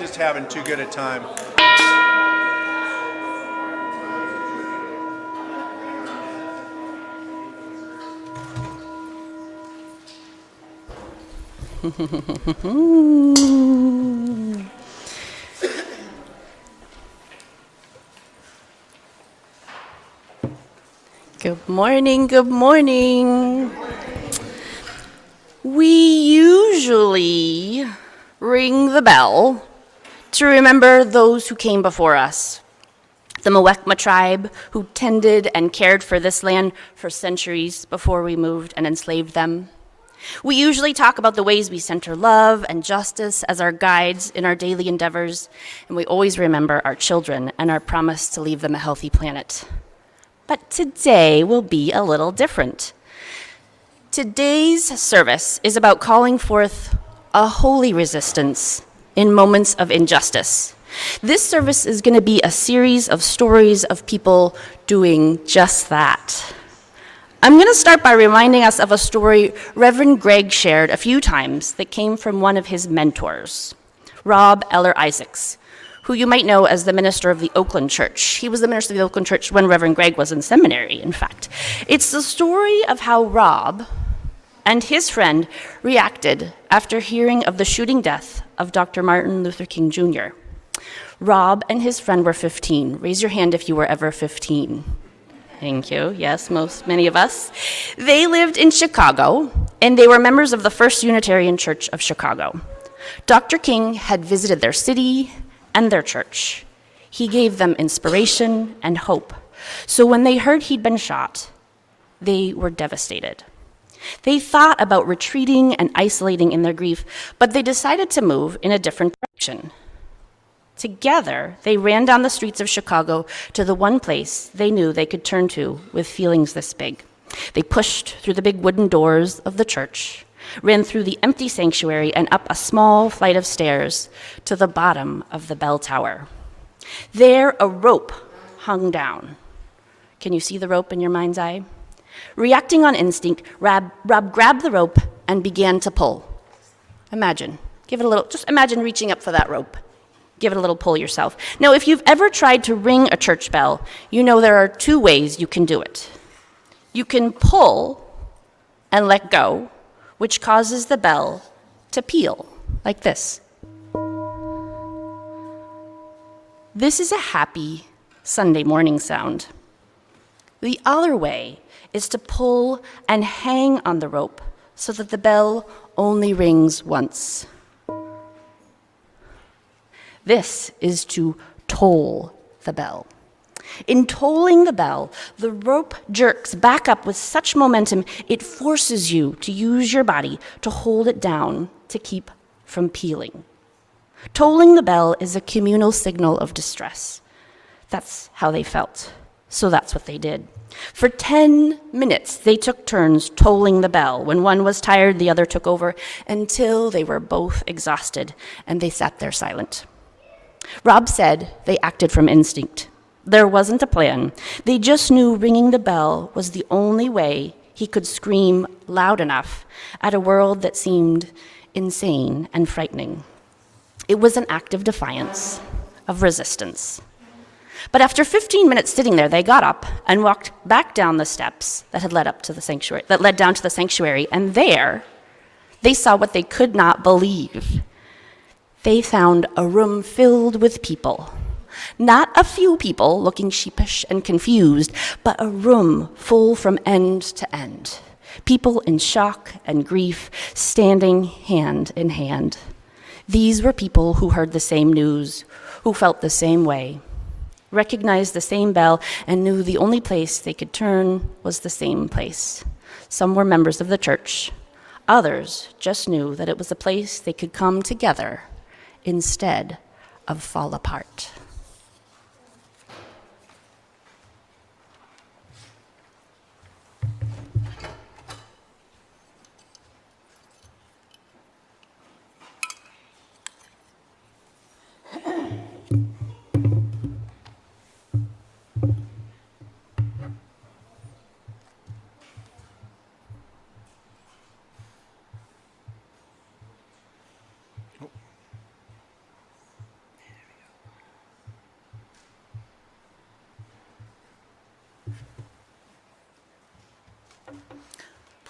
just having too good a time. Good morning, good morning. We usually ring the bell to remember those who came before us. The MPUUC tribe who tended and cared for this land for centuries before we moved and enslaved them. We usually talk about the ways we center love and justice as our guides in our daily endeavors, and we always remember our children and our promise to leave them a healthy planet. But today will be a little different. Today's service is about calling forth a holy resistance in moments of injustice. This service is going to be a series of stories of people doing just that. I'm going to start by reminding us of a story Reverend Greg shared a few times that came from one of his mentors, Rob Eller Isaacs, who you might know as the minister of the Oakland Church. He was the minister of the Oakland Church when Reverend Greg was in seminary, in fact. It's the story of how Rob and his friend reacted after hearing of the shooting death of Dr. Martin Luther King Jr. Rob and his friend were 15. Raise your hand if you were ever 15. Thank you. Yes, many of us. They lived in Chicago, and they were members of the First Unitarian Church of Chicago. Dr. King had visited their city and their church. He gave them inspiration and hope. So when they heard he'd been shot, they were devastated. They thought about retreating and isolating in their grief, but they decided to move in a different direction. Together, they ran down the streets of Chicago to the one place they knew they could turn to with feelings this big. They pushed through the big wooden doors of the church, ran through the empty sanctuary and up a small flight of stairs to the bottom of the bell tower. There, a rope hung down. Can you see the rope in your mind's eye? Reacting on instinct, Rob grabbed the rope and began to pull. Just imagine reaching up for that rope. Give it a little pull yourself. Now, if you've ever tried to ring a church bell, you know there are two ways you can do it. You can pull and let go, which causes the bell to peal, like this. This is a happy Sunday morning sound. The other way is to pull and hang on the rope so that the bell only rings once. This is to toll the bell. In tolling the bell, the rope jerks back up with such momentum, it forces you to use your body to hold it down to keep from pealing. Tolling the bell is a communal signal of distress. That's how they felt, so that's what they did. For 10 minutes, they took turns tolling the bell. When one was tired, the other took over, until they were both exhausted, and they sat there silent. Rob said they acted from instinct. There wasn't a plan. They just knew ringing the bell was the only way he could scream loud enough at a world that seemed insane and frightening. It was an act of defiance, of resistance. But after 15 minutes sitting there, they got up and walked back down the steps that had led down to the sanctuary, and there they saw what they could not believe. They found a room filled with people. Not a few people looking sheepish and confused, but a room full from end to end. People in shock and grief, standing hand in hand. These were people who heard the same news, who felt the same way, recognized the same bell, and knew the only place they could turn was the same place. Some were members of the church. Others just knew that it was a place they could come together instead of fall apart.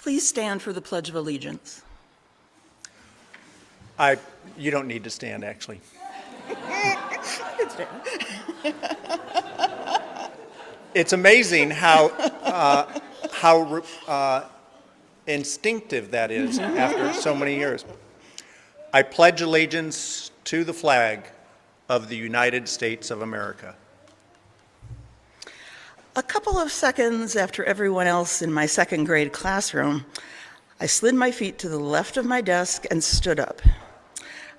Please stand for the Pledge of Allegiance. You don't need to stand, actually. It's amazing how instinctive that is after so many years. I pledge allegiance to the flag of the United States of America. A couple of seconds after everyone else in my second grade classroom, I slid my feet to the left of my desk and stood up.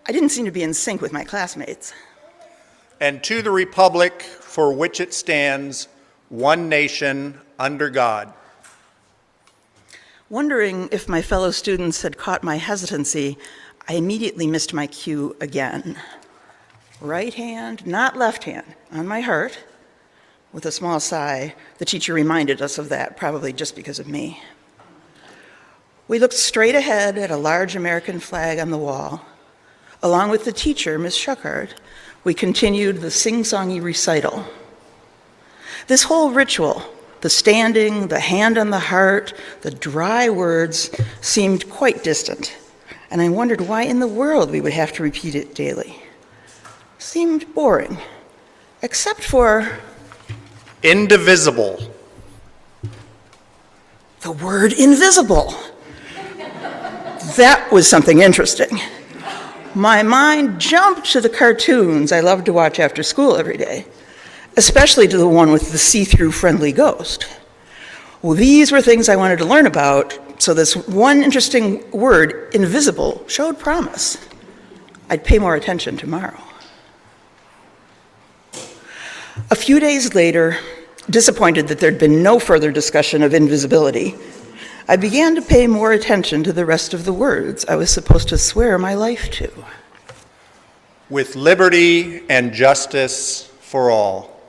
I didn't seem to be in sync with my classmates. And to the republic for which it stands, one nation, under God. Wondering if my fellow students had caught my hesitancy, I immediately missed my cue again. Right hand, not left hand, on my heart. With a small sigh, the teacher reminded us of that, probably just because of me. We looked straight ahead at a large American flag on the wall. Along with the teacher, Miss Shuckard, we continued the sing-songy recital. This whole ritual, the standing, the hand on the heart, the dry words, seemed quite distant, and I wondered why in the world we would have to repeat it daily. Seemed boring, except for indivisible. The word invisible. That was something interesting. My mind jumped to the cartoons I loved to watch after school every day, especially to the one with the see-through friendly ghost. Well, these were things I wanted to learn about, so this one interesting word, invisible, showed promise. I'd pay more attention tomorrow. A few days later, disappointed that there'd been no further discussion of invisibility, I began to pay more attention to the rest of the words I was supposed to swear my life to. With liberty and justice for all.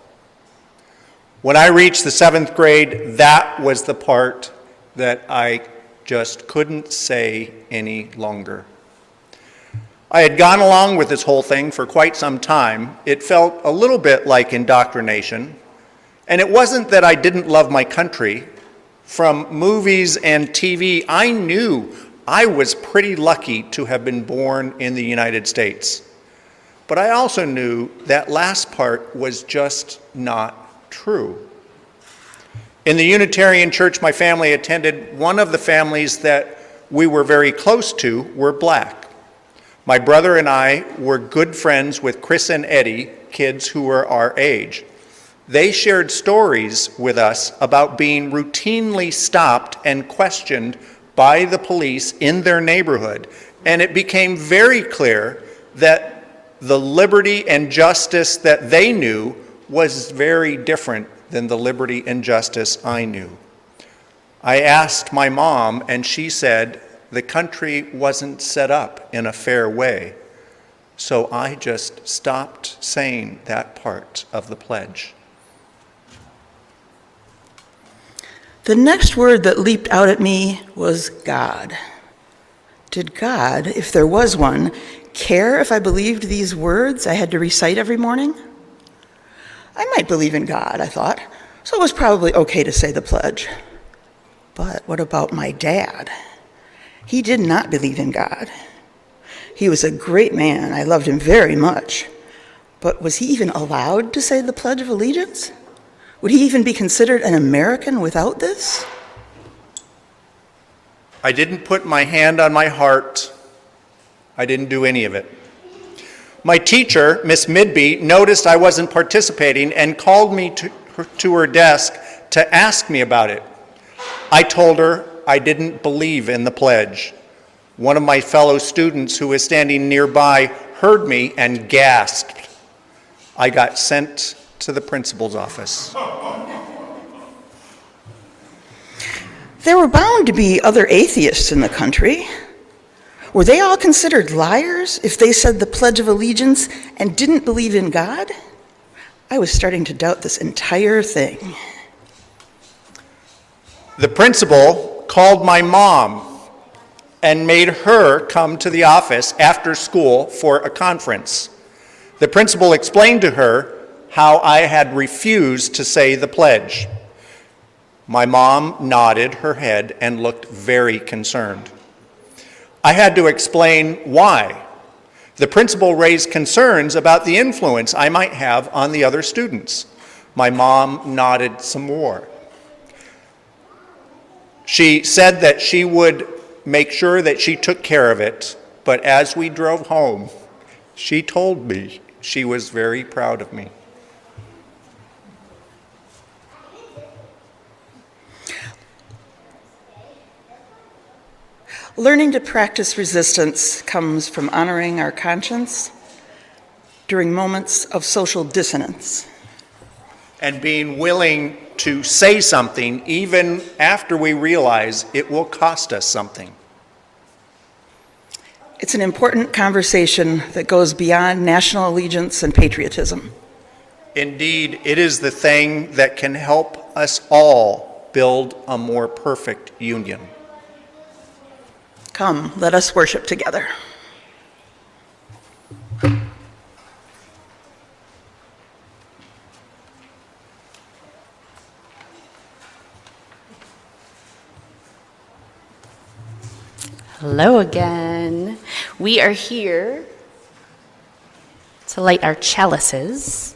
When I reached the 7th grade, that was the part that I just couldn't say any longer. I had gone along with this whole thing for quite some time. It felt a little bit like indoctrination, and it wasn't that I didn't love my country. From movies and TV, I knew I was pretty lucky to have been born in the United States. But I also knew that last part was just not true. In the Unitarian church my family attended, one of the families that we were very close to were black. My brother and I were good friends with Chris and Eddie, kids who were our age. They shared stories with us about being routinely stopped and questioned by the police in their neighborhood, and it became very clear that the liberty and justice that they knew was very different than the liberty and justice I knew. I asked my mom, and she said the country wasn't set up in a fair way, so I just stopped saying that part of the pledge. The next word that leaped out at me was God. Did God, if there was one, care if I believed these words I had to recite every morning? I might believe in God, I thought, so it was probably okay to say the pledge. But what about my dad? He did not believe in God. He was a great man. I loved him very much. But was he even allowed to say the Pledge of Allegiance? Would he even be considered an American without this? I didn't put my hand on my heart. I didn't do any of it. My teacher, Miss Midby, noticed I wasn't participating and called me to her desk to ask me about it. I told her I didn't believe in the pledge. One of my fellow students who was standing nearby heard me and gasped. I got sent to the principal's office. There were bound to be other atheists in the country. Were they all considered liars if they said the Pledge of Allegiance and didn't believe in God? I was starting to doubt this entire thing. The principal called my mom and made her come to the office after school for a conference. The principal explained to her how I had refused to say the pledge. My mom nodded her head and looked very concerned. I had to explain why. The principal raised concerns about the influence I might have on the other students. My mom nodded some more. She said that she would make sure that she took care of it, but as we drove home, she told me she was very proud of me. Learning to practice resistance comes from honoring our conscience during moments of social dissonance. And being willing to say something even after we realize it will cost us something. It's an important conversation that goes beyond national allegiance and patriotism. Indeed, it is the thing that can help us all build a more perfect union. Come, let us worship together. Hello again. We are here to light our chalices.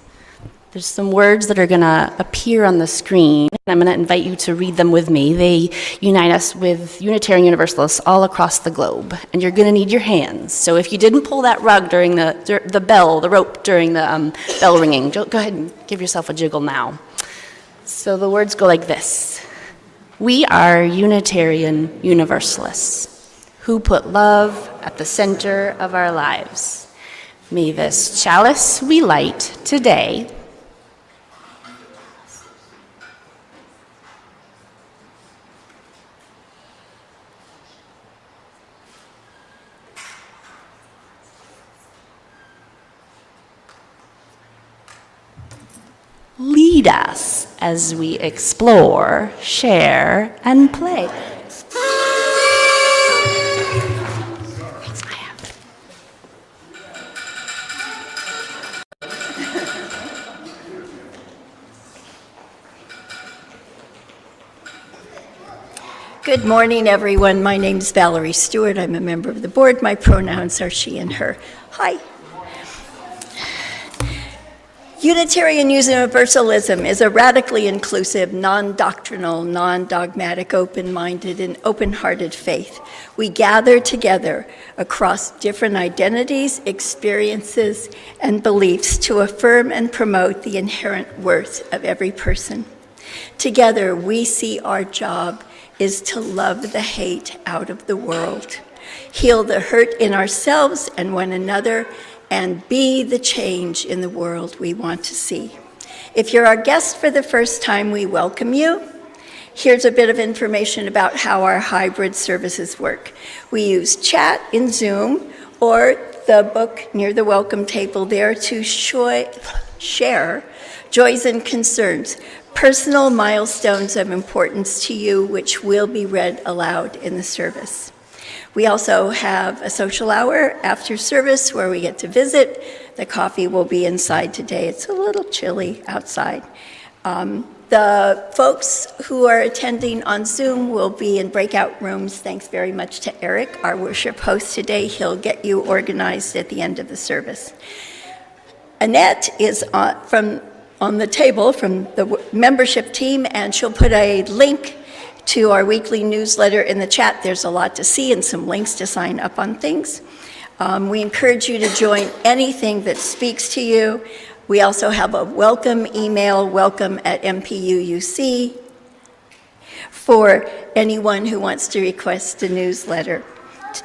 There's some words that are going to appear on the screen. I'm going to invite you to read them with me. They unite us with Unitarian Universalists all across the globe, and you're going to need your hands. So if you didn't pull that rug during the rope during the bell ringing, go ahead and give yourself a jiggle now. So the words go like this. We are Unitarian Universalists who put love at the center of our lives. May this chalice we light today lead us as we explore, share, and play. Good morning, everyone. My name is Valerie Stewart. I'm a member of the board. My pronouns are she and her. Hi. Unitarian Universalism is a radically inclusive, non-doctrinal, non-dogmatic, open-minded, and open-hearted faith. We gather together across different identities, experiences, and beliefs to affirm and promote the inherent worth of every person. Together, we see our job is to love the hate out of the world, heal the hurt in ourselves and one another, and be the change in the world we want to see. If you're our guest for the first time, we welcome you. Here's a bit of information about how our hybrid services work. We use chat in Zoom or the book near the welcome table there to share joys and concerns, personal milestones of importance to you, which will be read aloud in the service. We also have a social hour after service where we get to visit. The coffee will be inside today. It's a little chilly outside. The folks who are attending on Zoom will be in breakout rooms. Thanks very much to Eric, our worship host today. He'll get you organized at the end of the service. Annette is on the table from the membership team, and she'll put a link to our weekly newsletter in the chat. There's a lot to see and some links to sign up on things. We encourage you to join anything that speaks to you. We also have a welcome email, welcome@MPUUC, for anyone who wants to request a newsletter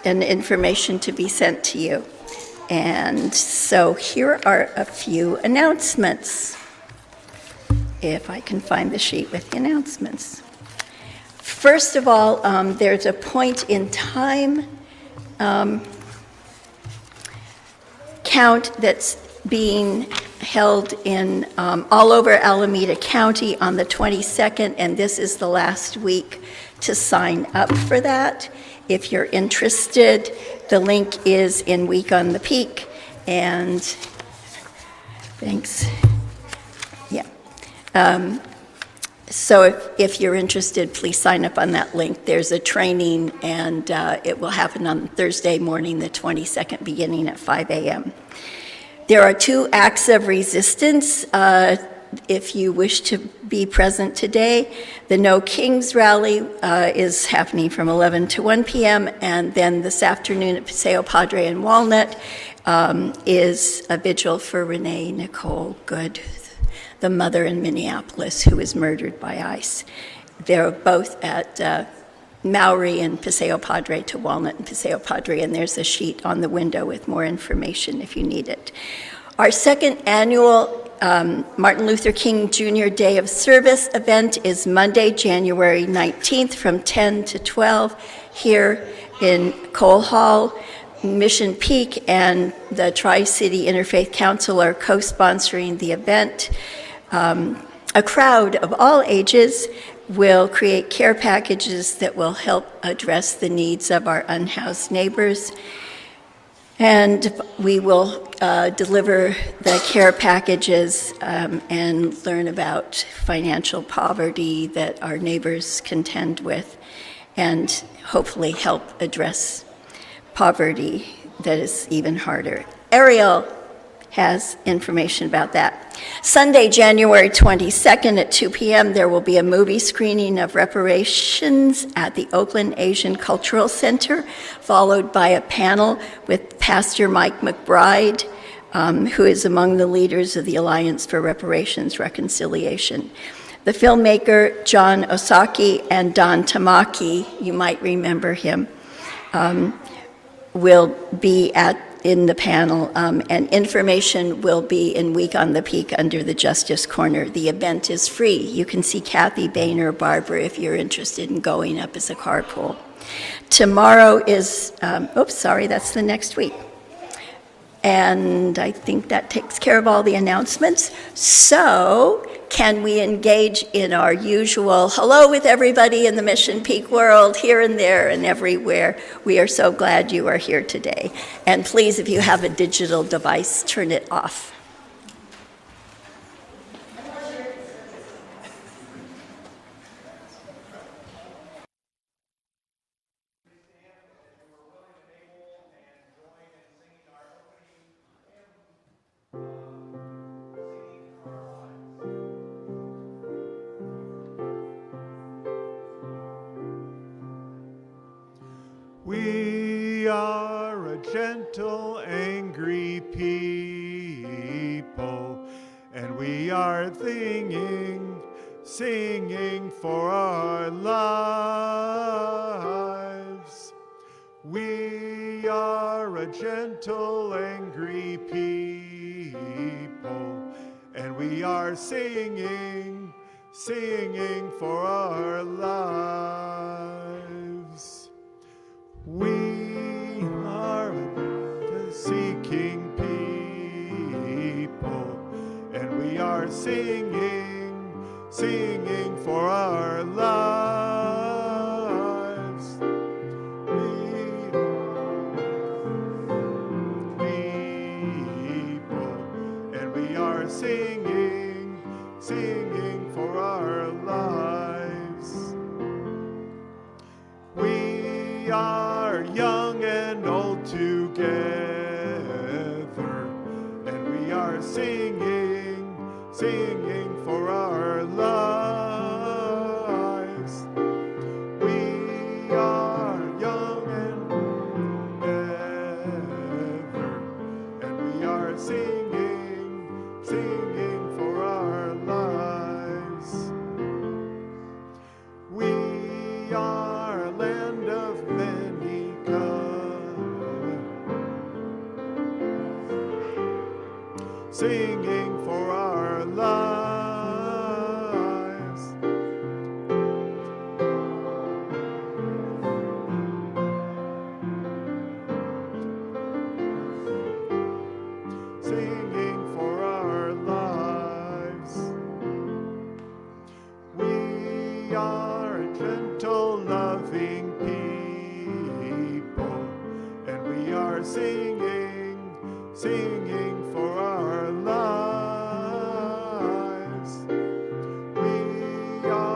and information to be sent to you. And so here are a few announcements, if I can find the sheet with the announcements. First of all, there's a point in time count that's being held in all over Alameda County on the 22nd, and this is the last week to sign up for that. If you're interested, the link is in Week on the Peak, and thanks. Yeah. So if you're interested, please sign up on that link. There's a training, and it will happen on Thursday morning, the 22nd, beginning at 5 a.m. There are 2 acts of resistance if you wish to be present today. The No Kings rally is happening from 11 to 1 p.m., and then this afternoon at Paseo Padre and Walnut is a vigil for Renee Nicole Good, the mother in Minneapolis who was murdered by ICE. They're both at Maury and Paseo Padre to Walnut and Paseo Padre, and there's a sheet on the window with more information if you need it. Our second annual Martin Luther King Jr. Day of Service event is Monday, January 19th from 10 to 12 here in Cole Hall. Mission Peak and the Tri-City Interfaith Council are co-sponsoring the event. A crowd of all ages will create care packages that will help address the needs of our unhoused neighbors. And we will deliver the care packages and learn about financial poverty that our neighbors contend with, and hopefully help address poverty that is even harder. Ariel has information about that. Sunday, January 22nd at 2 p.m., there will be a movie screening of Reparations at the Oakland Asian Cultural Center, followed by a panel with Pastor Mike McBride, who is among the leaders of the Alliance for Reparations Reconciliation. The filmmaker John Osaki and Don Tamaki, you might remember him, will be in the panel, and information will be in Week on the Peak under the Justice Corner. The event is free. You can see Kathy Boehner, Barbara, if you're interested in going up as a carpool. Tomorrow is, that's the next week. And I think that takes care of all the announcements. So can we engage in our usual hello with everybody in the Mission Peak world, here and there and everywhere? We are so glad you are here today. And please, if you have a digital device, turn it off. We are a gentle, angry people, and we are singing for our lives. We are a gentle, angry people, and we are singing for our lives. We are the seeking people, and we are singing for our lives. We people, and we are singing for our lives. We are young and old together, and we are singing for our lives. We are young and together, and we are singing for our lives. We are a land of many colors, singing for our lives. Singing for our lives. We are a gentle, loving people, and we are singing for our lives. We are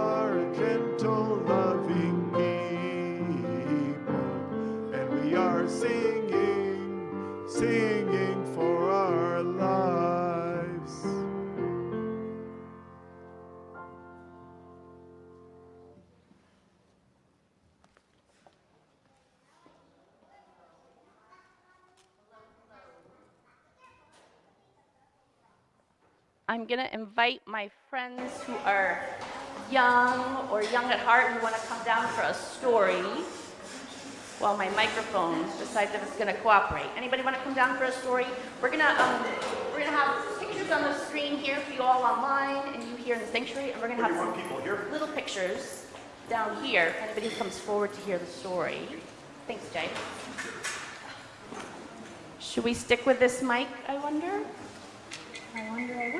loving people, and we are singing, singing for our lives. I'm going to invite my friends who are young or young at heart who want to come down for a story while my microphone decides if it's going to cooperate. Anybody want to come down for a story? We're going to have pictures on the screen here for you all online and you here in the sanctuary, and we're going to have some little pictures down here for anybody who comes forward to hear the story. Thanks, Jay. Should we stick with this mic, I wonder? I wonder.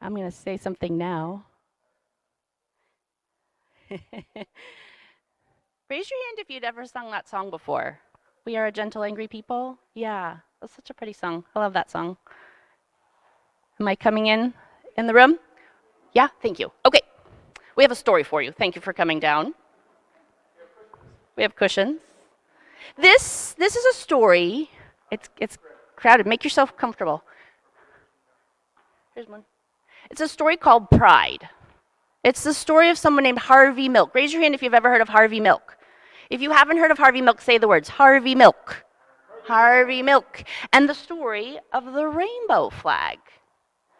I'm going to say something now. Raise your hand if you'd ever sung that song before. We Are a Gentle, Angry People. Yeah, that's such a pretty song. I love that song. Am I coming in the room? Yeah, thank you. Okay, we have a story for you. Thank you for coming down. We have cushions. This is a story. It's crowded. Make yourself comfortable. Here's one. It's a story called Pride. It's the story of someone named Harvey Milk. Raise your hand if you've ever heard of Harvey Milk. If you haven't heard of Harvey Milk, say the words, Harvey Milk. Harvey Milk. And the story of the rainbow flag.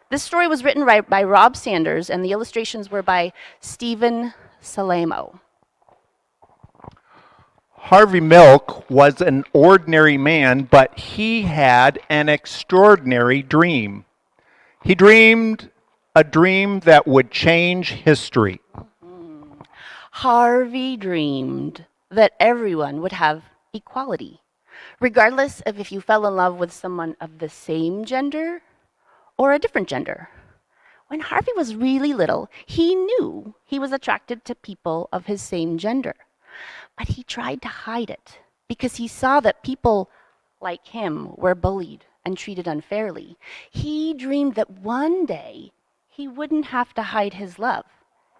This story was written by Rob Sanders, and the illustrations were by Stephen Salamo. Harvey Milk was an ordinary man, but he had an extraordinary dream. He dreamed a dream that would change history. Harvey dreamed that everyone would have equality, regardless of if you fell in love with someone of the same gender or a different gender. When Harvey was really little, he knew he was attracted to people of his same gender. But he tried to hide it because he saw that people like him were bullied and treated unfairly. He dreamed that one day he wouldn't have to hide his love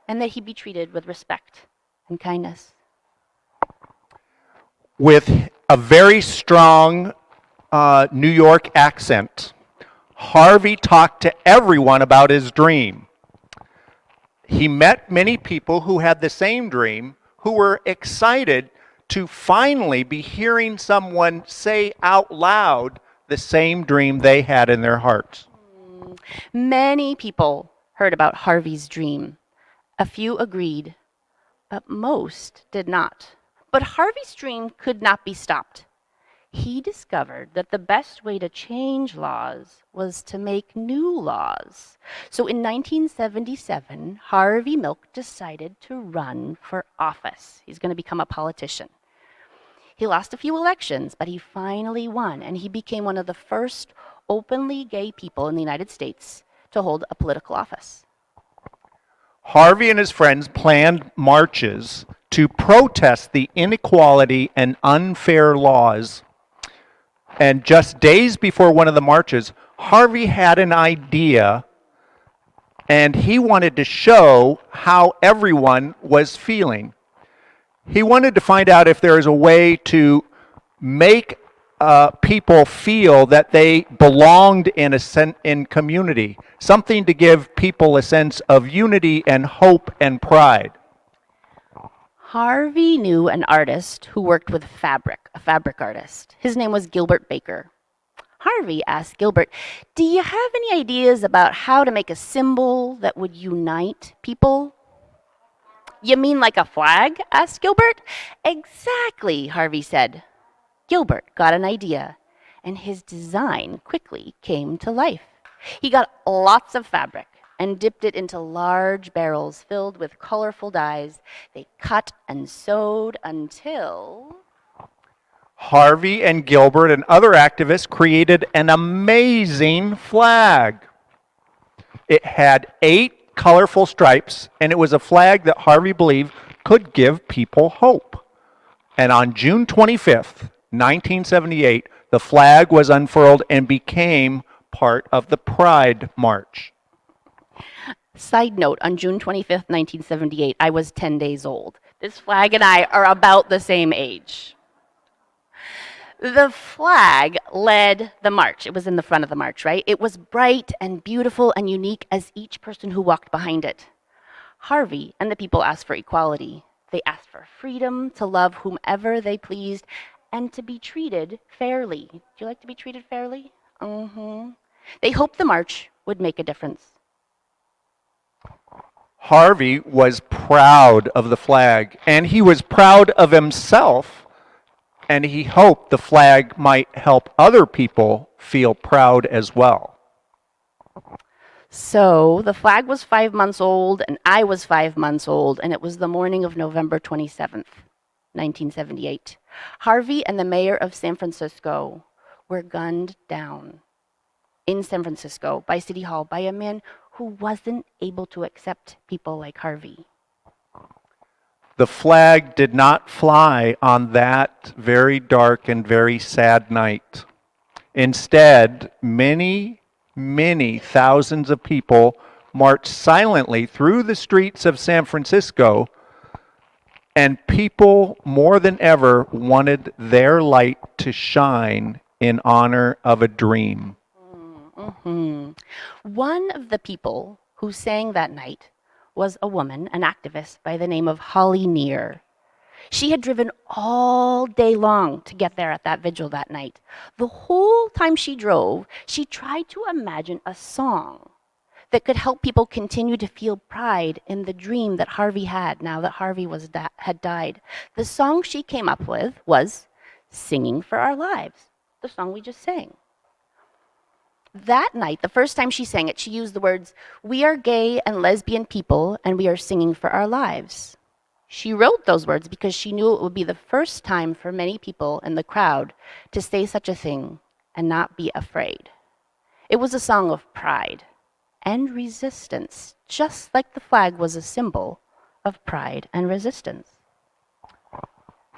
and that he'd be treated with respect and kindness. With a very strong New York accent, Harvey talked to everyone about his dream. He met many people who had the same dream, who were excited to finally be hearing someone say out loud the same dream they had in their hearts. Many people heard about Harvey's dream. A few agreed, but most did not. But Harvey's dream could not be stopped. He discovered that the best way to change laws was to make new laws. So in 1977, Harvey Milk decided to run for office. He's going to become a politician. He lost a few elections, but he finally won, and he became one of the first openly gay people in the United States to hold a political office. Harvey and his friends planned marches to protest the inequality and unfair laws. And just days before one of the marches, Harvey had an idea, and he wanted to show how everyone was feeling. He wanted to find out if there is a way to make people feel that they belonged in community, something to give people a sense of unity and hope and pride. Harvey knew an artist who worked with fabric, a fabric artist. His name was Gilbert Baker. Harvey asked Gilbert, "Do you have any ideas about how to make a symbol that would unite people?" "You mean like a flag?" asked Gilbert. "Exactly," Harvey said. Gilbert got an idea, and his design quickly came to life. He got lots of fabric and dipped it into large barrels filled with colorful dyes. They cut and sewed until... Harvey and Gilbert and other activists created an amazing flag. It had 8 colorful stripes, and it was a flag that Harvey believed could give people hope. And on June 25th, 1978, the flag was unfurled and became part of the Pride March. Side note, on June 25th, 1978, I was 10 days old. This flag and I are about the same age. The flag led the march. It was in the front of the march, right? It was bright and beautiful and unique as each person who walked behind it. Harvey and the people asked for equality. They asked for freedom to love whomever they pleased and to be treated fairly. Do you like to be treated fairly? They hoped the march would make a difference. Harvey was proud of the flag, and he was proud of himself, and he hoped the flag might help other people feel proud as well. So the flag was 5 months old, and I was 5 months old, and it was the morning of November 27th, 1978. Harvey and the mayor of San Francisco were gunned down in San Francisco by City Hall by a man who wasn't able to accept people like Harvey. The flag did not fly on that very dark and very sad night. Instead, many thousands of people marched silently through the streets of San Francisco, and people more than ever wanted their light to shine in honor of a dream. One of the people who sang that night was a woman, an activist by the name of Holly Near. She had driven all day long to get there at that vigil that night. The whole time she drove, she tried to imagine a song that could help people continue to feel pride in the dream that Harvey had now that Harvey had died. The song she came up with was Singing for Our Lives, the song we just sang. That night, the first time she sang it, she used the words, "We are gay and lesbian people, and we are singing for our lives." She wrote those words because she knew it would be the first time for many people in the crowd to say such a thing and not be afraid. It was a song of pride and resistance, just like the flag was a symbol of pride and resistance.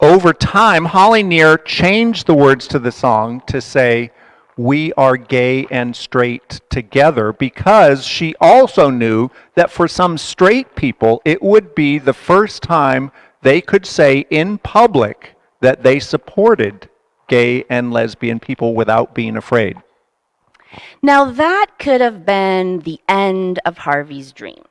Over time, Holly Near changed the words to the song to say, "We are gay and straight together," because she also knew that for some straight people, it would be the first time they could say in public that they supported gay and lesbian people without being afraid. Now that could have been the end of Harvey's dream.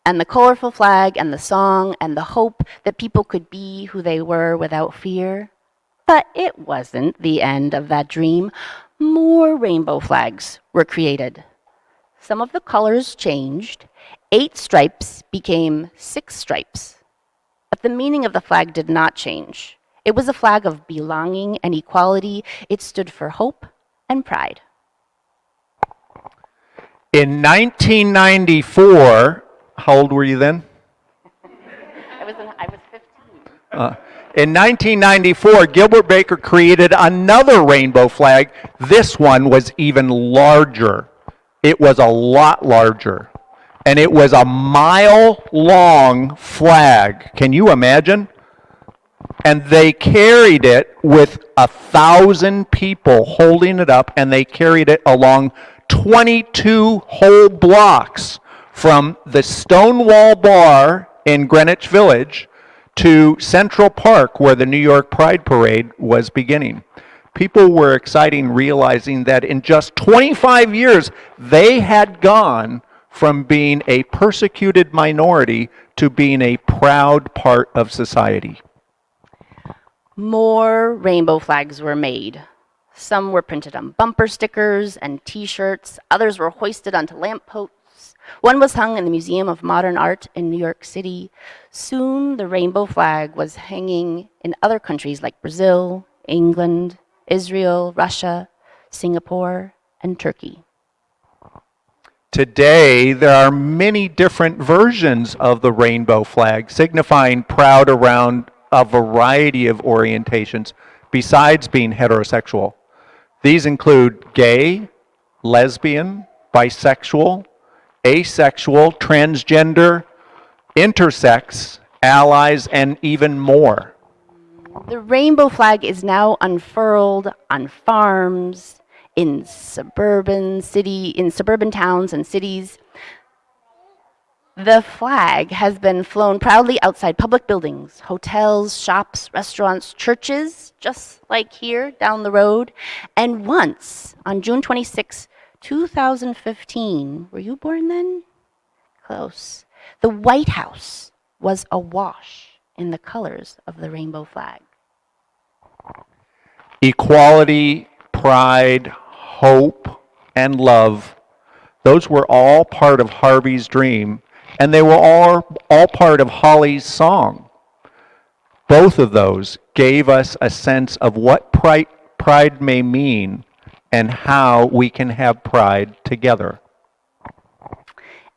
And the colorful flag and the song and the hope that people could be who they were without fear. But it wasn't the end of that dream. More rainbow flags were created. Some of the colors changed. 8 stripes became 6 stripes. But the meaning of the flag did not change. It was a flag of belonging and equality. It stood for hope and pride. In 1994, how old were you then? I was 15. In 1994, Gilbert Baker created another rainbow flag. This one was even larger. It was a lot larger. And it was a mile-long flag. Can you imagine? And they carried it with 1,000 people holding it up, and they carried it along 22 whole blocks from the Stonewall Bar in Greenwich Village to Central Park, where the New York Pride Parade was beginning. People were excited, realizing that in just 25 years, they had gone from being a persecuted minority to being a proud part of society. More rainbow flags were made. Some were printed on bumper stickers and T-shirts. Others were hoisted onto lampposts. One was hung in the Museum of Modern Art in New York City. Soon, the rainbow flag was hanging in other countries like Brazil, England, Israel, Russia, Singapore, and Turkey. Today, there are many different versions of the rainbow flag, signifying proud around a variety of orientations besides being heterosexual. These include gay, lesbian, bisexual, asexual, transgender, intersex, allies, and even more. The rainbow flag is now unfurled on farms, in suburban towns and cities. The flag has been flown proudly outside public buildings, hotels, shops, restaurants, churches, just like here down the road. And once, on June 26, 2015, were you born then? Close. The White House was awash in the colors of the rainbow flag. Equality, pride, hope, and love, those were all part of Harvey's dream, and they were all part of Holly's song. Both of those gave us a sense of what pride may mean and how we can have pride together.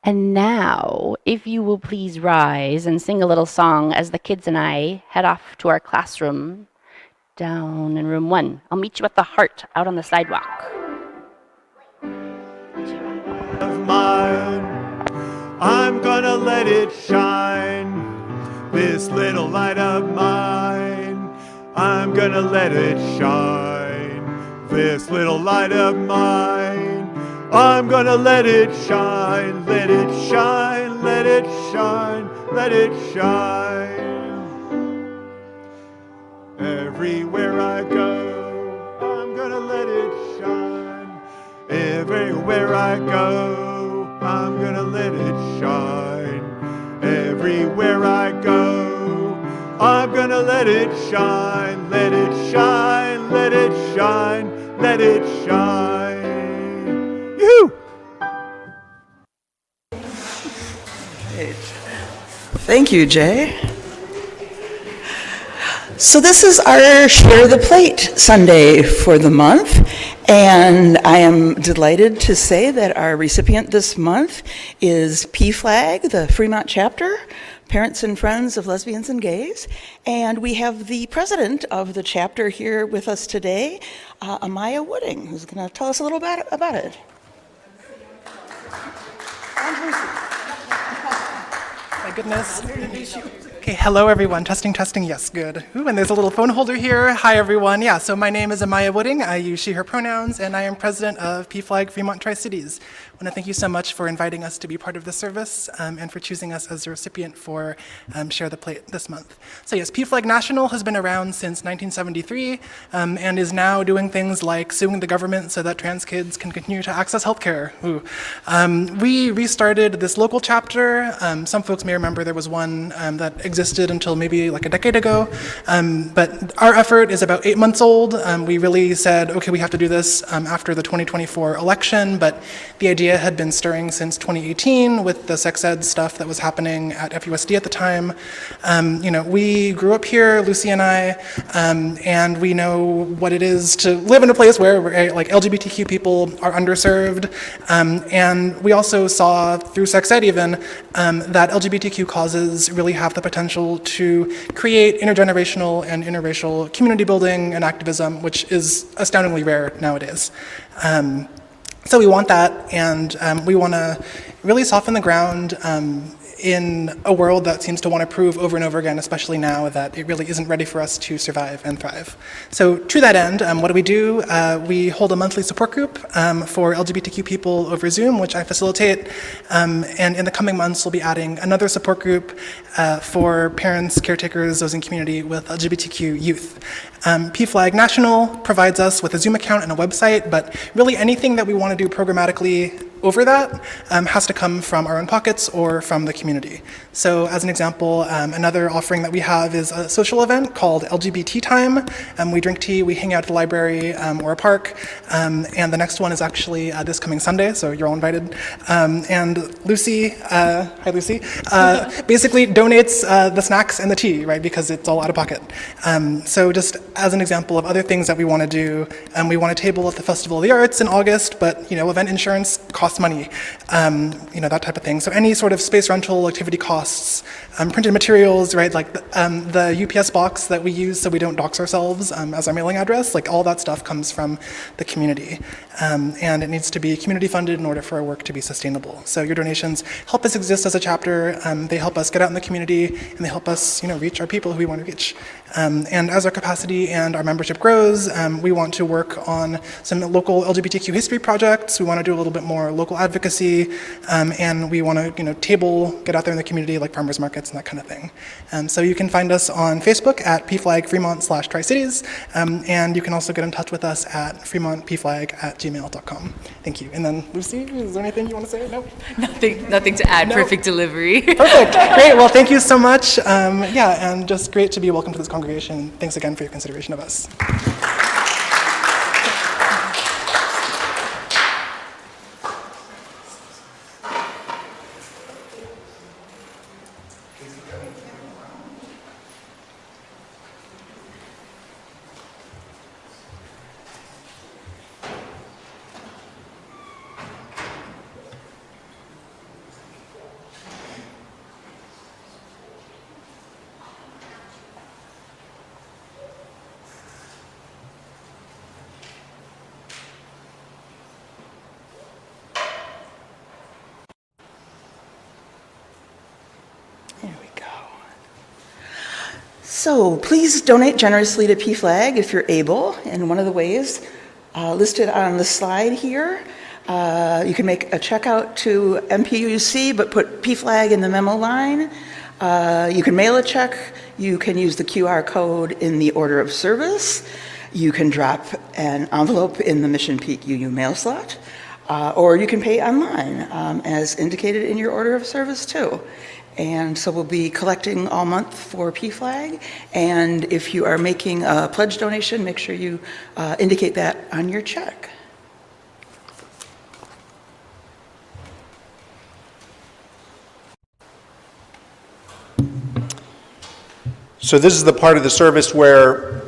And now, if you will please rise and sing a little song as the kids and I head off to our classroom down in room 1. I'll meet you at the Heart out on the sidewalk. Of mine, I'm gonna let it shine. This little light of mine, I'm gonna let it shine. This little light of mine, I'm gonna let it shine. Let it shine, let it shine, let it shine. Everywhere I go, I'm gonna let it shine. Everywhere I go, I'm gonna let it shine. Everywhere I go, I'm gonna let it shine. Let it shine, let it shine, let it shine. Yoo-hoo! Great. Thank you, Jay. So this is our Share the Plate Sunday for the month, and I am delighted to say that our recipient this month is PFLAG, the Fremont chapter, Parents and Friends of Lesbians and Gays, and we have the president of the chapter here with us today, Amaya Wooding, who's going to tell us a little bit about it. My goodness. Okay, hello everyone. Testing, testing. Yes, good. Ooh, and there's a little phone holder here. Hi everyone. Yeah, so my name is Amaya Wooding. I use she, her pronouns, and I am president of PFLAG Fremont Tri-Cities. I want to thank you so much for inviting us to be part of this service and for choosing us as a recipient for Share the Plate this month. So yes, PFLAG National has been around since 1973 and is now doing things like suing the government so that trans kids can continue to access healthcare. We restarted this local chapter. Some folks may remember there was one that existed until maybe like a decade ago, but our effort is about 8 months old. We really said, okay, we have to do this after the 2024 election, but the idea had been stirring since 2018 with the sex ed stuff that was happening at FUSD at the time. We grew up here, Lucy and I, and we know what it is to live in a place where like LGBTQ people are underserved, and we also saw through sex ed even that LGBTQ causes really have the potential to create intergenerational and interracial community building and activism, which is astoundingly rare nowadays. So we want that, and we want to really soften the ground in a world that seems to want to prove over and over again, especially now that it really isn't ready for us to survive and thrive. So to that end, what do? We hold a monthly support group for LGBTQ people over Zoom, which I facilitate, and in the coming months we'll be adding another support group for parents, caretakers, those in community with LGBTQ youth. PFLAG National provides us with a Zoom account and a website, but really anything that we want to do programmatically over that has to come from our own pockets or from the community. So as an example, another offering that we have is a social event called LGBT Time. We drink tea, we hang out at the library or a park, and the next one is actually this coming Sunday, so you're all invited. And Lucy, hi Lucy, basically donates the snacks and the tea, right, because it's all out of pocket. So just as an example of other things that we want to do, we want to table at the Festival of the Arts in August, but event insurance costs costs money, that type of thing. So any sort of space rental, activity costs, printed materials, right, like the UPS box that we use so we don't dox ourselves as our mailing address, like all that stuff comes from the community. And it needs to be community funded in order for our work to be sustainable. So your donations help us exist as a chapter, they help us get out in the community, and they help us reach our people who we want to reach. And as our capacity and our membership grows, we want to work on some local LGBTQ history projects. We want to do a little bit more local advocacy, and we want to, get out there in the community like farmers markets and that kind of thing. So you can find us on Facebook at pflagfremont/Tri-Cities, and you can also get in touch with us at fremontpflag@gmail.com. Thank you. And then Lucy, is there anything you want to say? No? Nothing to add. No. Perfect delivery. Perfect. Great. Well, thank you so much. And just great to be welcome to this congregation. Thanks again for your consideration of us. There we go. So please donate generously to PFLAG if you're able, in one of the ways listed on the slide here. You can make a check out to MPUUC, but put PFLAG in the memo line. You can mail a check. You can use the QR code in the order of service. You can drop an envelope in the Mission Peak UU mail slot. Or you can pay online, as indicated in your order of service too. And so we'll be collecting all month for PFLAG. And if you are making a pledge donation, make sure you indicate that on your check. So this is the part of the service where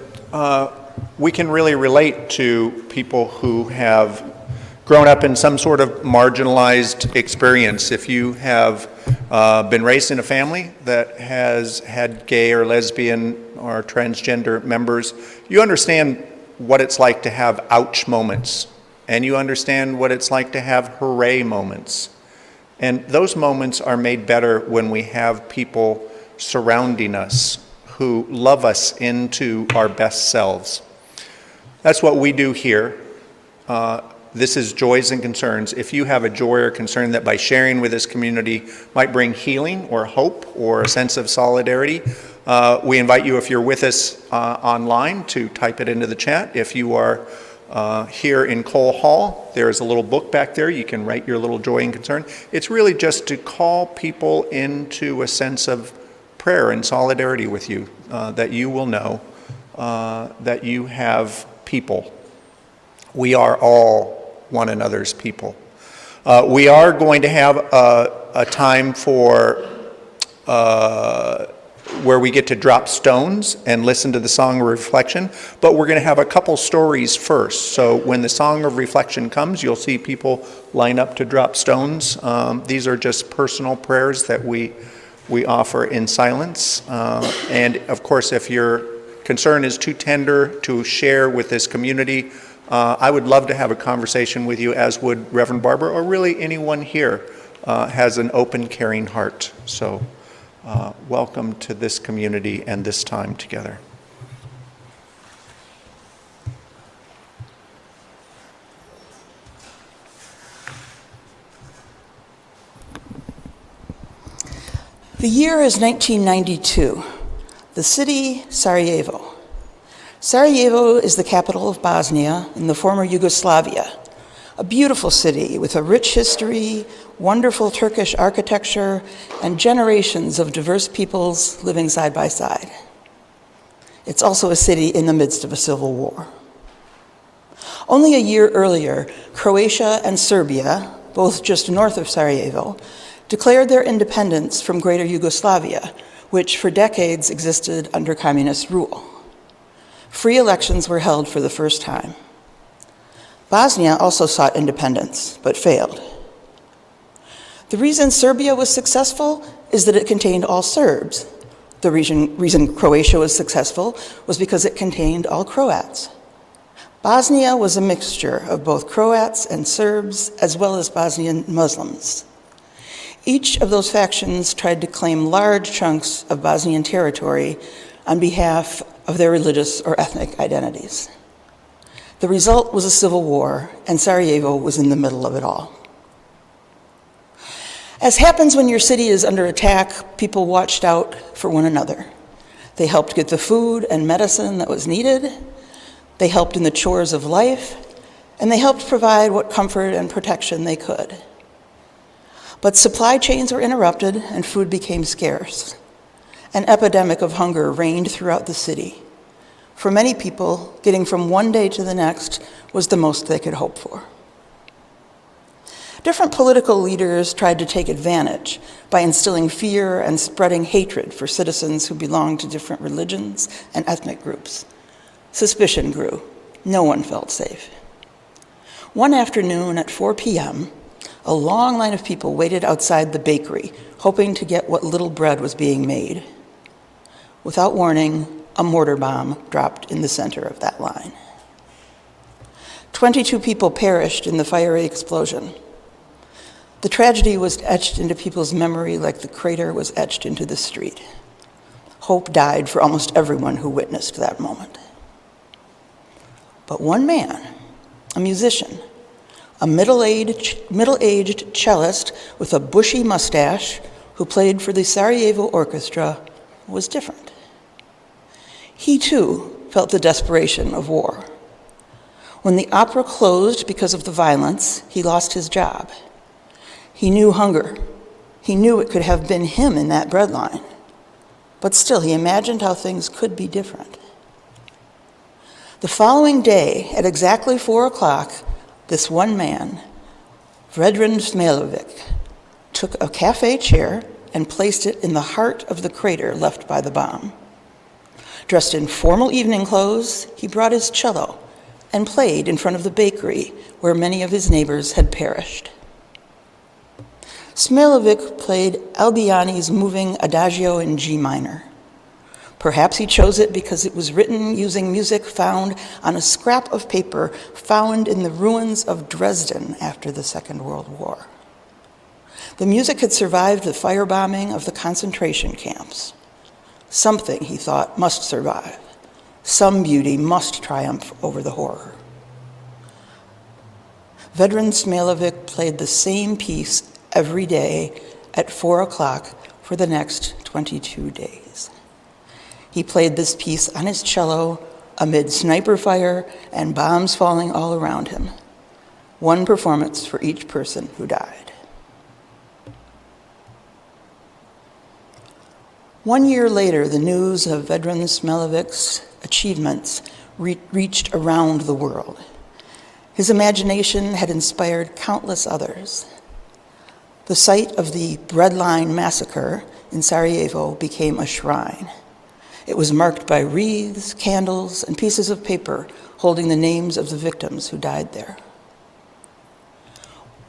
we can really relate to people who have grown up in some sort of marginalized experience. If you have been raised in a family that has had gay or lesbian or transgender members, you understand what it's like to have ouch moments, and you understand what it's like to have hooray moments. And those moments are made better when we have people surrounding us who love us into our best selves. That's what we do here. This is Joys and Concerns. If you have a joy or concern that by sharing with this community might bring healing or hope or a sense of solidarity, we invite you, if you're with us online, to type it into the chat. If you are here in Cole Hall, there is a little book back there. You can write your little joy and concern. It's really just to call people into a sense of prayer and solidarity with you, that you will know that you have people. We are all one another's people. We are going to have a time for where we get to drop stones and listen to the Song of Reflection, but we're going to have a couple stories first. So when the Song of Reflection comes, you'll see people line up to drop stones. These are just personal prayers that we offer in silence. And of course, if your concern is too tender to share with this community, I would love to have a conversation with you, as would Reverend Barber, or really anyone here has an open, caring heart. So welcome to this community and this time together. The year is 1992. The city, Sarajevo. Sarajevo is the capital of Bosnia in the former Yugoslavia, a beautiful city with a rich history, wonderful Turkish architecture, and generations of diverse peoples living side by side. It's also a city in the midst of a civil war. Only a year earlier, Croatia and Serbia, both just north of Sarajevo, declared their independence from Greater Yugoslavia, which for decades existed under communist rule. Free elections were held for the first time. Bosnia also sought independence, but failed. The reason Serbia was successful is that it contained all Serbs. The reason Croatia was successful was because it contained all Croats. Bosnia was a mixture of both Croats and Serbs, as well as Bosnian Muslims. Each of those factions tried to claim large chunks of Bosnian territory on behalf of their religious or ethnic identities. The result was a civil war, and Sarajevo was in the middle of it all. As happens when your city is under attack, people watched out for one another. They helped get the food and medicine that was needed. They helped in the chores of life, and they helped provide what comfort and protection they could. But supply chains were interrupted and food became scarce. An epidemic of hunger reigned throughout the city. For many people, getting from one day to the next was the most they could hope for. Different political leaders tried to take advantage by instilling fear and spreading hatred for citizens who belonged to different religions and ethnic groups. Suspicion grew. No one felt safe. One afternoon at 4 p.m., a long line of people waited outside the bakery, hoping to get what little bread was being made. Without warning, a mortar bomb dropped in the center of that line. 22 people perished in the fiery explosion. The tragedy was etched into people's memory like the crater was etched into the street. Hope died for almost everyone who witnessed that moment. But one man, a musician, a middle-aged cellist with a bushy mustache who played for the Sarajevo Orchestra, was different. He too felt the desperation of war. When the opera closed because of the violence, he lost his job. He knew hunger. He knew it could have been him in that breadline. But still, he imagined how things could be different. The following day, at exactly 4 o'clock, this one man, Vedran Smilovic, took a cafe chair and placed it in the heart of the crater left by the bomb. Dressed in formal evening clothes, he brought his cello and played in front of the bakery where many of his neighbors had perished. Smilovic played Albiani's moving Adagio in G minor. Perhaps he chose it because it was written using music found on a scrap of paper found in the ruins of Dresden after the Second World War. The music had survived the firebombing of the concentration camps. Something, he thought, must survive. Some beauty must triumph over the horror. Vedran Smilovic played the same piece every day at 4 o'clock for the next 22 days. He played this piece on his cello amid sniper fire and bombs falling all around him. One performance for each person who died. 1 year later, the news of Vedran Smilovic's achievements reached around the world. His imagination had inspired countless others. The site of the Breadline Massacre in Sarajevo became a shrine. It was marked by wreaths, candles, and pieces of paper holding the names of the victims who died there.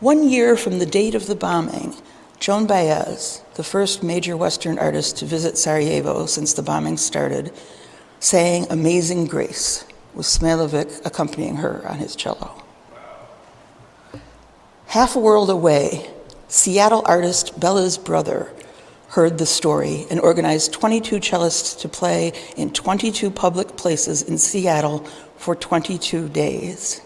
1 year from the date of the bombing, Joan Baez, the first major Western artist to visit Sarajevo since the bombing started, sang Amazing Grace, with Smilovic accompanying her on his cello. Half a world away, Seattle artist Bella's brother heard the story and organized 22 cellists to play in 22 public places in Seattle for 22 days.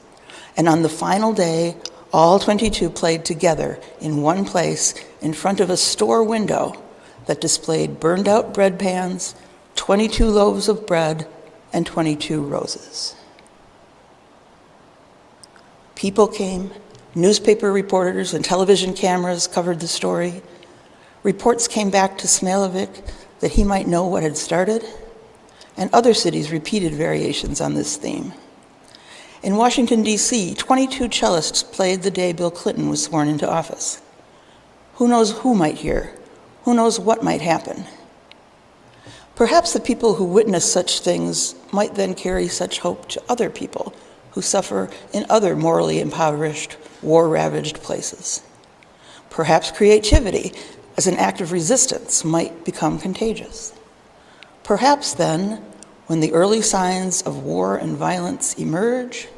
And on the final day, all 22 played together in one place in front of a store window that displayed burned out bread pans, 22 loaves of bread, and 22 roses. People came, newspaper reporters and television cameras covered the story. Reports came back to Smilovic that he might know what had started, and other cities repeated variations on this theme. In Washington, D.C., 22 cellists played the day Bill Clinton was sworn into office. Who knows who might hear? Who knows what might happen? Perhaps the people who witness such things might then carry such hope to other people who suffer in other morally impoverished, war-ravaged places. Perhaps creativity as an act of resistance might become contagious. Perhaps then, when the early signs of war and violence emerge,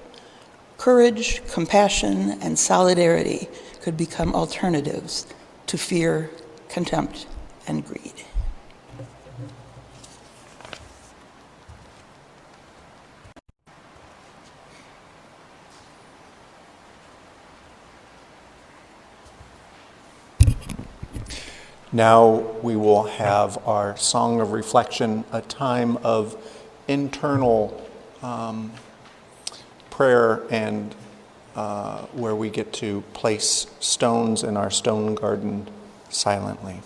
courage, compassion, and solidarity could become alternatives to fear, contempt, and greed. Now we will have our song of reflection, a time of internal prayer and where we get to place stones in our stone garden silently.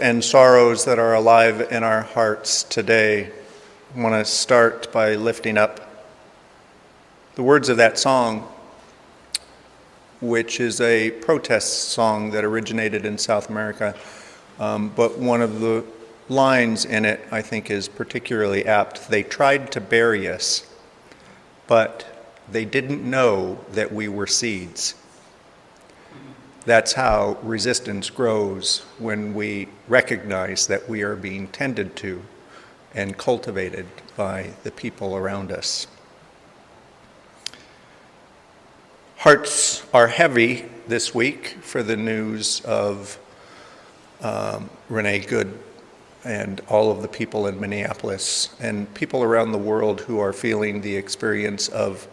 And sorrows that are alive in our hearts today. I want to start by lifting up the words of that song, which is a protest song that originated in South America, but one of the lines in it I think is particularly apt. They tried to bury us, but they didn't know that we were seeds. That's how resistance grows, when we recognize that we are being tended to and cultivated by the people around us. Hearts are heavy this week for the news of Renee Good and all of the people in Minneapolis and people around the world who are feeling the experience of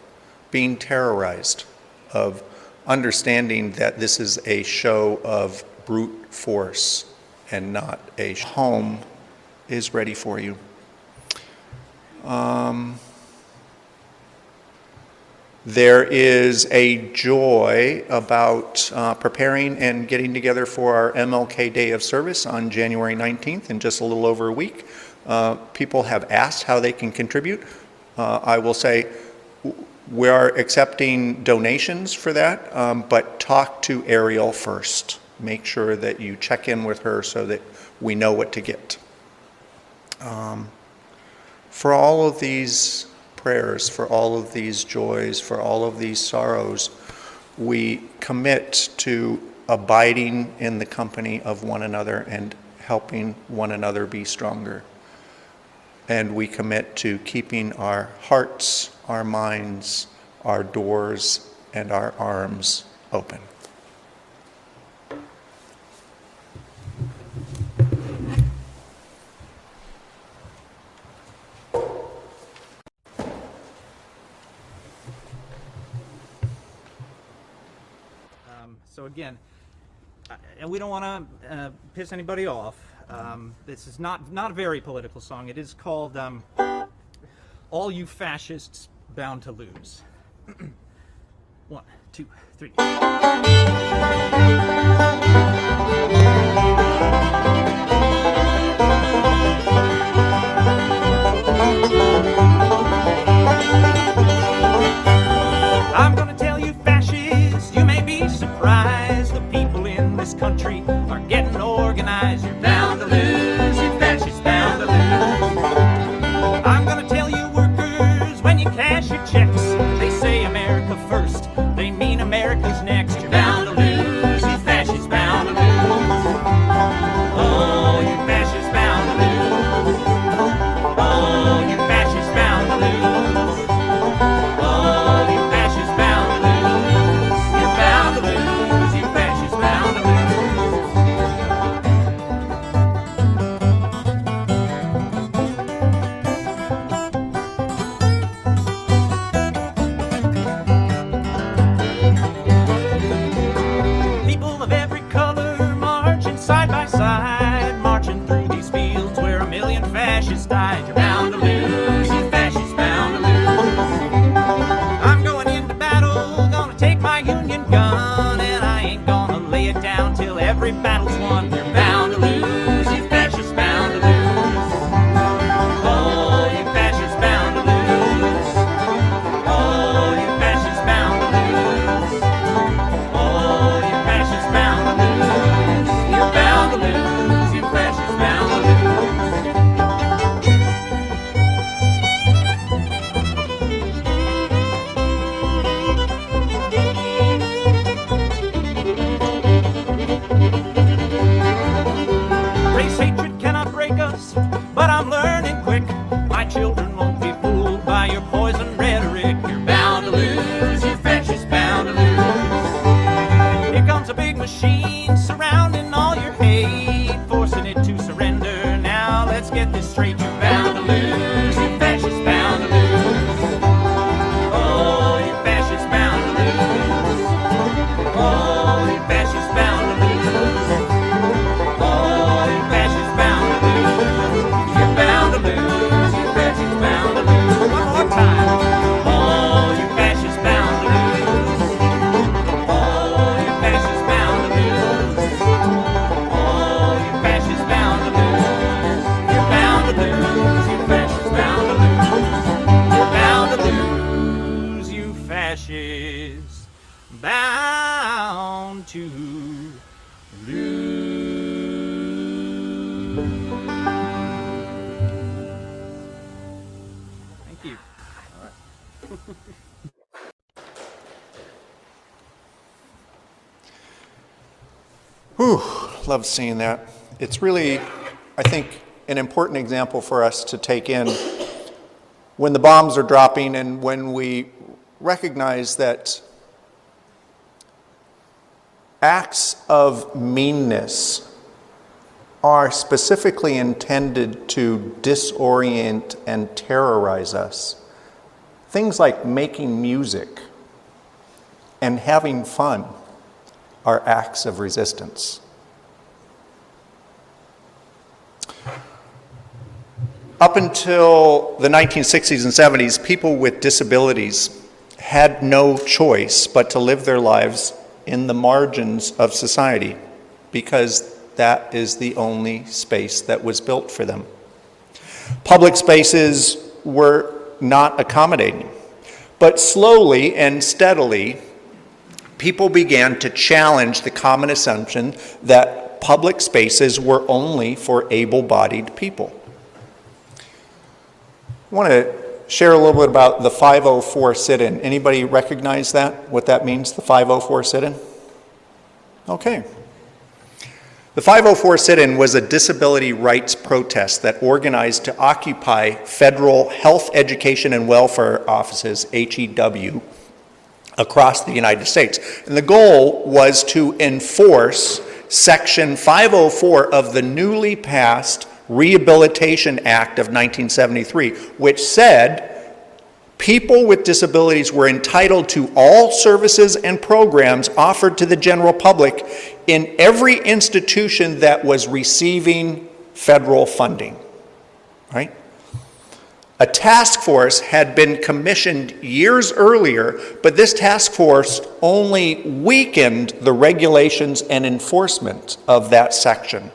being terrorized, of understanding that this is a show of brute force and not a home is ready for you. There is a joy about preparing and getting together for our MLK Day of Service on January 19th in just a little over a week. People have asked how they can contribute. I will say we are accepting donations for that, but talk to Ariel first. Make sure that you check in with her so that we know what to get. For all of these prayers, for all of these joys, for all of these sorrows, we commit to abiding in the company of one another and helping one another be stronger. And we commit to keeping our hearts, our minds, our doors, and our arms open. So again, and we don't want to piss anybody off. This is not a very political song. It is called "All You Fascists Bound to Lose." 1, 2, 3. I'm gonna tell you, fascists, you may be surprised. The people in this country are getting organized. You're bound to lose, you fascists bound to lose. I'm gonna tell you, workers, when you cash your checks, they say America first, they mean America's next. You're bound to lose, you fascists bound to lose. Oh, you fascists bound to lose. Oh, you fascists bound to lose. Oh, you fascists bound to lose. You're bound to lose, you fascists bound to lose. People of every color marching side by side, marching through these fields where 1,000,000 fascists died. You're bound to lose, you fascists bound to lose. I'm going into battle, gonna take my Union gun, and I ain't gonna lay it down till every battle's won. You're bound to lose, you fascists bound to lose. Oh, you fascists bound to lose. Oh, you fascists bound to lose. Oh, you fascists bound to lose. You're bound to lose, you fascists bound to lose. Race hatred cannot break us, but I'm learning quick. My children won't be fooled by your poison rhetoric. You're bound to lose, you fascists bound to lose. Here comes a big machine surrounding all your hate, forcing it to surrender. Now let's get this straight. You're bound to lose, you fascists bound to lose. Oh, you fascists bound to lose. Oh, you fascists bound to lose. Oh, you fascists bound to lose. You're bound to lose, you fascists bound to lose. One more time. Oh, you fascists bound to lose. Oh, you fascists bound to lose. Oh, you fascists bound to lose. You're bound to lose. to lose. Thank you. Whew, love seeing that. It's really, I think, an important example for us to take in when the bombs are dropping and when we recognize that acts of meanness are specifically intended to disorient and terrorize us. Things like making music and having fun are acts of resistance. Up until the 1960s and 70s, people with disabilities had no choice but to live their lives in the margins of society because that is the only space that was built for them. Public spaces were not accommodating, but slowly and steadily, people began to challenge the common assumption that public spaces were only for able-bodied people. I want to share a little bit about the 504 sit-in. Anybody recognize that, what that means, the 504 sit-in? Okay. The 504 sit-in was a disability rights protest that organized to occupy federal health, education, and welfare offices, HEW, across the United States. And the goal was to enforce Section 504 of the newly passed Rehabilitation Act of 1973, which said people with disabilities were entitled to all services and programs offered to the general public in every institution that was receiving federal funding, right? A task force had been commissioned years earlier, but this task force only weakened the regulations and enforcement of that section.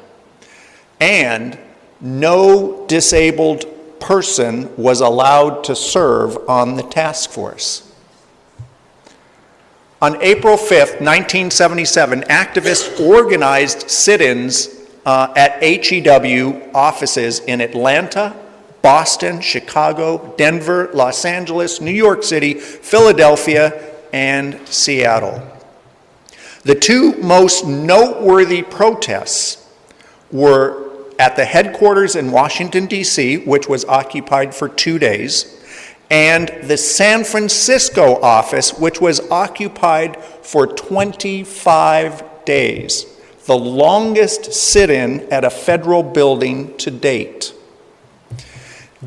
And no disabled person was allowed to serve on the task force. On April 5th, 1977, activists organized sit-ins at HEW offices in Atlanta, Boston, Chicago, Denver, Los Angeles, New York City, Philadelphia, and Seattle. The two most noteworthy protests were at the headquarters in Washington, D.C., which was occupied for 2 days, and the San Francisco office, which was occupied for 25 days, the longest sit-in at a federal building to date.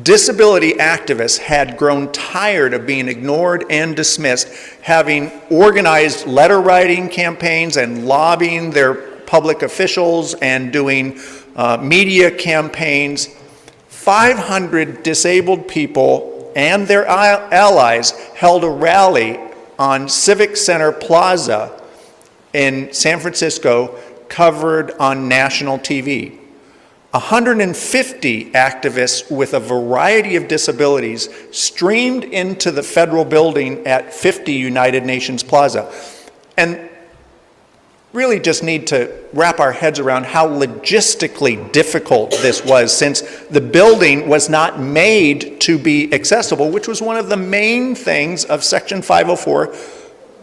Disability activists had grown tired of being ignored and dismissed, having organized letter writing campaigns and lobbying their public officials and doing media campaigns. 500 disabled people and their allies held a rally on Civic Center Plaza in San Francisco, covered on national TV. 150 activists with a variety of disabilities streamed into the federal building at 50 United Nations Plaza. And really just need to wrap our heads around how logistically difficult this was, since the building was not made to be accessible, which was one of the main things of Section 504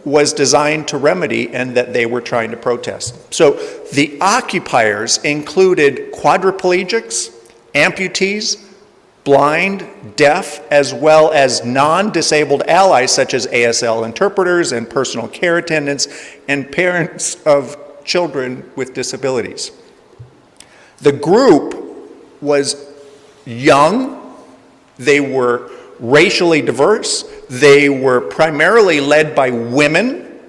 was designed to remedy and that they were trying to protest. So the occupiers included quadriplegics, amputees, blind, deaf, as well as non-disabled allies such as ASL interpreters and personal care attendants and parents of children with disabilities. The group was young, they were racially diverse, they were primarily led by women,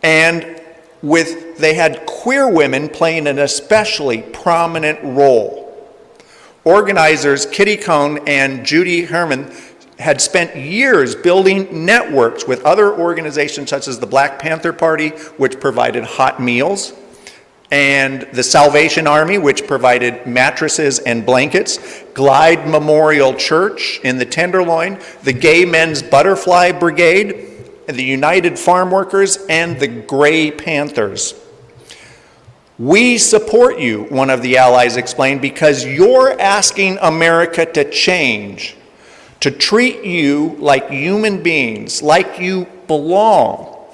and they had queer women playing an especially prominent role. Organizers Kitty Cohn and Judy Herman had spent years building networks with other organizations such as the Black Panther Party, which provided hot meals, and the Salvation Army, which provided mattresses and blankets, Glide Memorial Church in the Tenderloin, the Gay Men's Butterfly Brigade, the United Farm Workers, and the Gray Panthers. We support you, one of the allies explained, because you're asking America to change, to treat you like human beings, like you belong.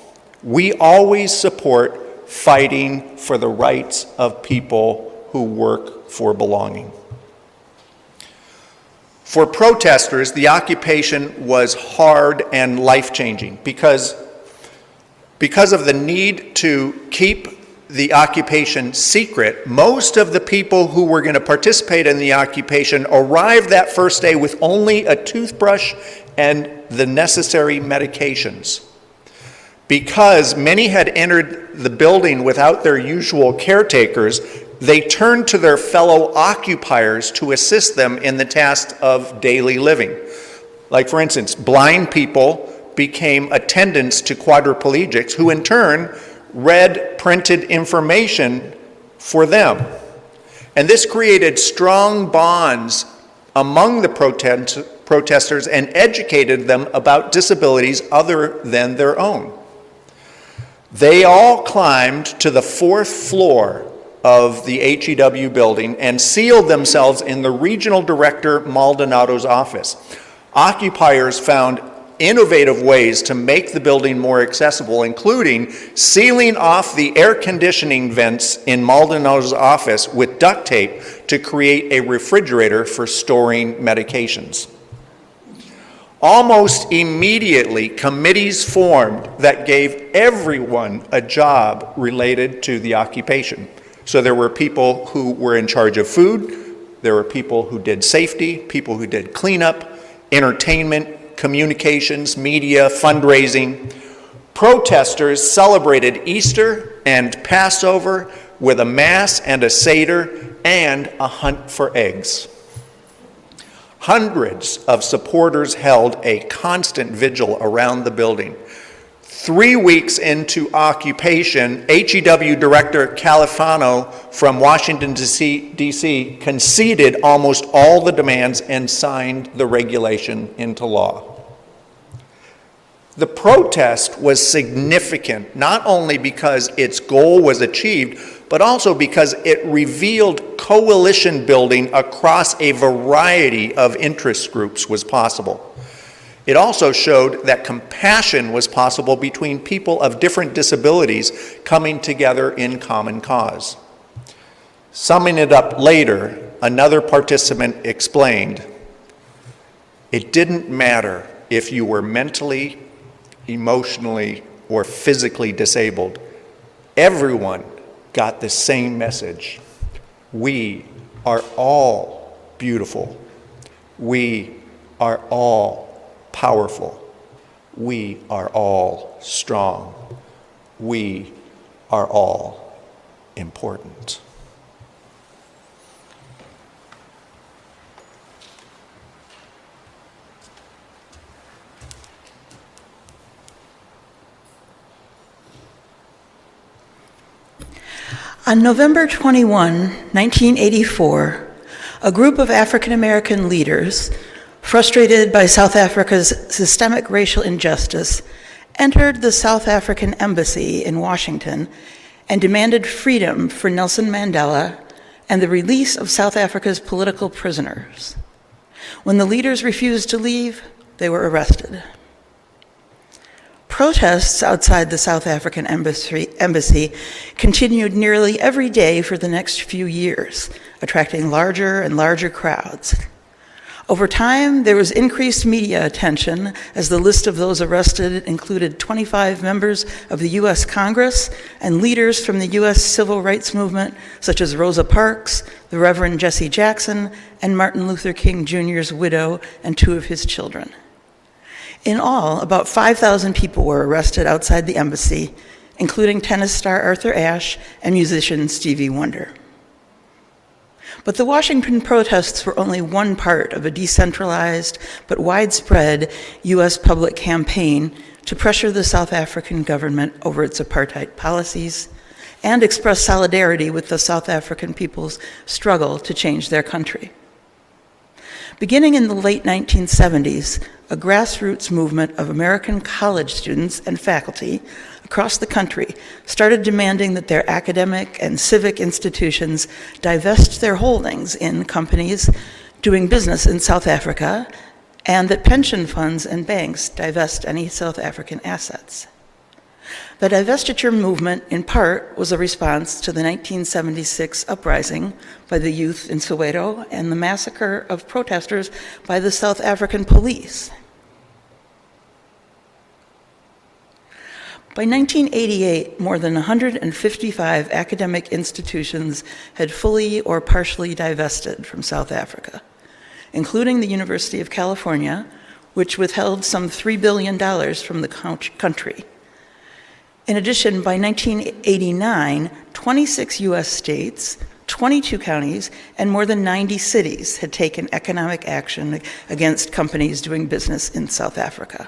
We always support fighting for the rights of people who work for belonging. For protesters, the occupation was hard and life-changing because of the need to keep the occupation secret. Most of the people who were going to participate in the occupation arrived that first day with only a toothbrush and the necessary medications. Because many had entered the building without their usual caretakers, they turned to their fellow occupiers to assist them in the task of daily living. Like, for instance, blind people became attendants to quadriplegics, who in turn read printed information for them. And this created strong bonds among the protesters and educated them about disabilities other than their own. They all climbed to the 4th floor of the HEW building and sealed themselves in the regional director Maldonado's office. Occupiers found innovative ways to make the building more accessible, including sealing off the air conditioning vents in Maldonado's office with duct tape to create a refrigerator for storing medications. Almost immediately, committees formed that gave everyone a job related to the occupation. So there were people who were in charge of food, there were people who did safety, people who did cleanup, entertainment, communications, media, fundraising. Protesters celebrated Easter and Passover with a mass and a seder and a hunt for eggs. Hundreds of supporters held a constant vigil around the building. 3 weeks into occupation, HEW Director Califano from Washington, D.C. conceded almost all the demands and signed the regulation into law. The protest was significant, not only because its goal was achieved, but also because it revealed coalition building across a variety of interest groups was possible. It also showed that compassion was possible between people of different disabilities coming together in common cause. Summing it up later, another participant explained, "It didn't matter if you were mentally, emotionally, or physically disabled. Everyone got the same message. We are all beautiful. We are all powerful. We are all strong. We are all important." On November 21, 1984, a group of African American leaders, frustrated by South Africa's systemic racial injustice, entered the South African embassy in Washington and demanded freedom for Nelson Mandela and the release of South Africa's political prisoners. When the leaders refused to leave, they were arrested. Protests outside the South African embassy continued nearly every day for the next few years, attracting larger and larger crowds. Over time, there was increased media attention as the list of those arrested included 25 members of the U.S. Congress and leaders from the U.S. Civil Rights Movement, such as Rosa Parks, the Reverend Jesse Jackson, and Martin Luther King Jr.'s widow and 2 of his children. In all, about 5,000 people were arrested outside the embassy, including tennis star Arthur Ashe and musician Stevie Wonder. But the Washington protests were only one part of a decentralized but widespread U.S. public campaign to pressure the South African government over its apartheid policies and express solidarity with the South African people's struggle to change their country. Beginning in the late 1970s, a grassroots movement of American college students and faculty across the country started demanding that their academic and civic institutions divest their holdings in companies doing business in South Africa, and that pension funds and banks divest any South African assets. The divestiture movement, in part, was a response to the 1976 uprising by the youth in Soweto and the massacre of protesters by the South African police. By 1988, more than 155 academic institutions had fully or partially divested from South Africa, including the University of California, which withheld some $3 billion from the country. In addition, by 1989, 26 US states, 22 counties, and more than 90 cities had taken economic action against companies doing business in South Africa.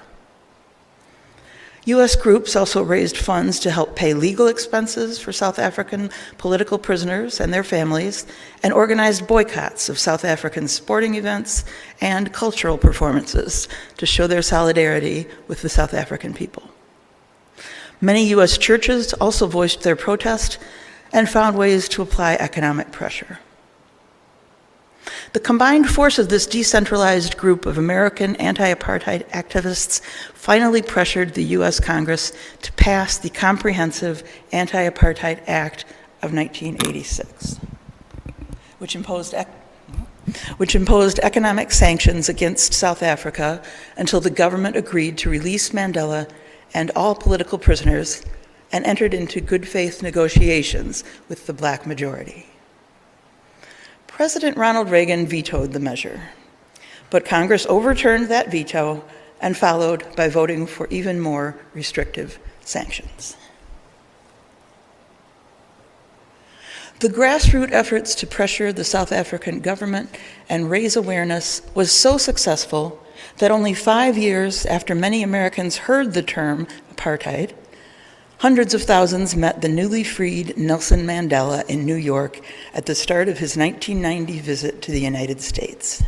US groups also raised funds to help pay legal expenses for South African political prisoners and their families, and organized boycotts of South African sporting events and cultural performances to show their solidarity with the South African people. Many US churches also voiced their protest and found ways to apply economic pressure. The combined force of this decentralized group of American anti-apartheid activists finally pressured the US Congress to pass the Comprehensive Anti-Apartheid Act of 1986, which imposed economic sanctions against South Africa until the government agreed to release Mandela and all political prisoners and entered into good faith negotiations with the black majority. President Ronald Reagan vetoed the measure, but Congress overturned that veto and followed by voting for even more restrictive sanctions. The grassroots efforts to pressure the South African government and raise awareness was so successful that only 5 years after many Americans heard the term apartheid, hundreds of thousands met the newly freed Nelson Mandela in New York at the start of his 1990 visit to the United States.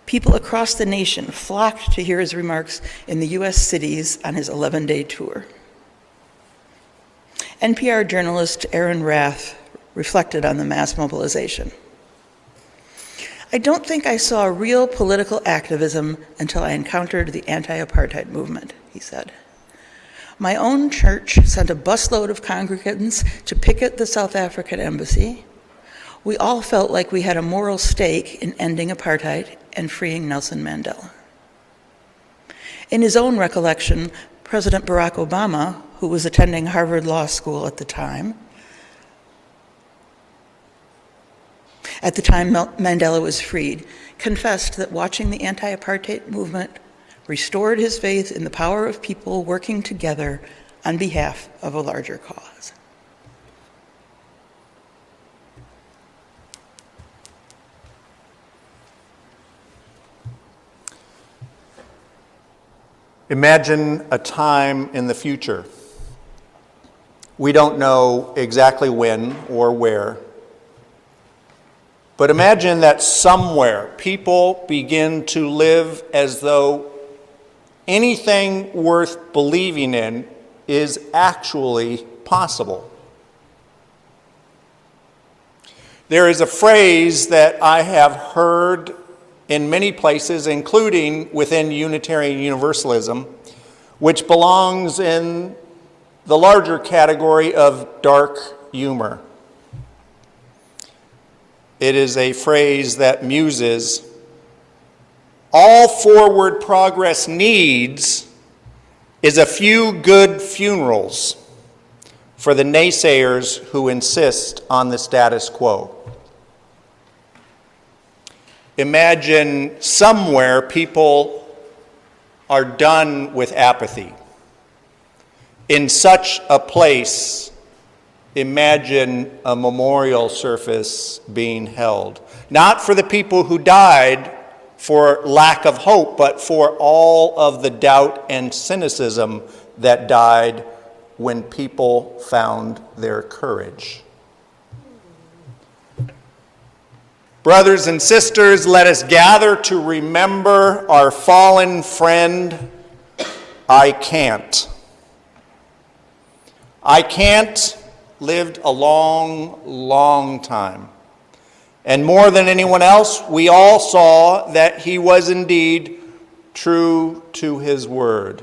People across the nation flocked to hear his remarks in the US cities on his 11-day tour. NPR journalist Aaron Rath reflected on the mass mobilization. I don't think I saw real political activism until I encountered the anti-apartheid movement, he said. My own church sent a busload of congregants to picket the South African embassy. We all felt like we had a moral stake in ending apartheid and freeing Nelson Mandela. In his own recollection, President Barack Obama, who was attending Harvard Law School at the time Mandela was freed, confessed that watching the anti-apartheid movement restored his faith in the power of people working together on behalf of a larger cause. Imagine a time in the future. We don't know exactly when or where, but imagine that somewhere people begin to live as though anything worth believing in is actually possible. There is a phrase that I have heard in many places, including within Unitarian Universalism, which belongs in the larger category of dark humor. It is a phrase that muses, all forward progress needs is a few good funerals for the naysayers who insist on the status quo. Imagine somewhere people are done with apathy. In such a place, imagine a memorial service being held. Not for the people who died for lack of hope, but for all of the doubt and cynicism that died when people found their courage. Brothers and sisters, let us gather to remember our fallen friend, I Can't. I can't lived a long, long time. And more than anyone else, we all saw that he was indeed true to his word.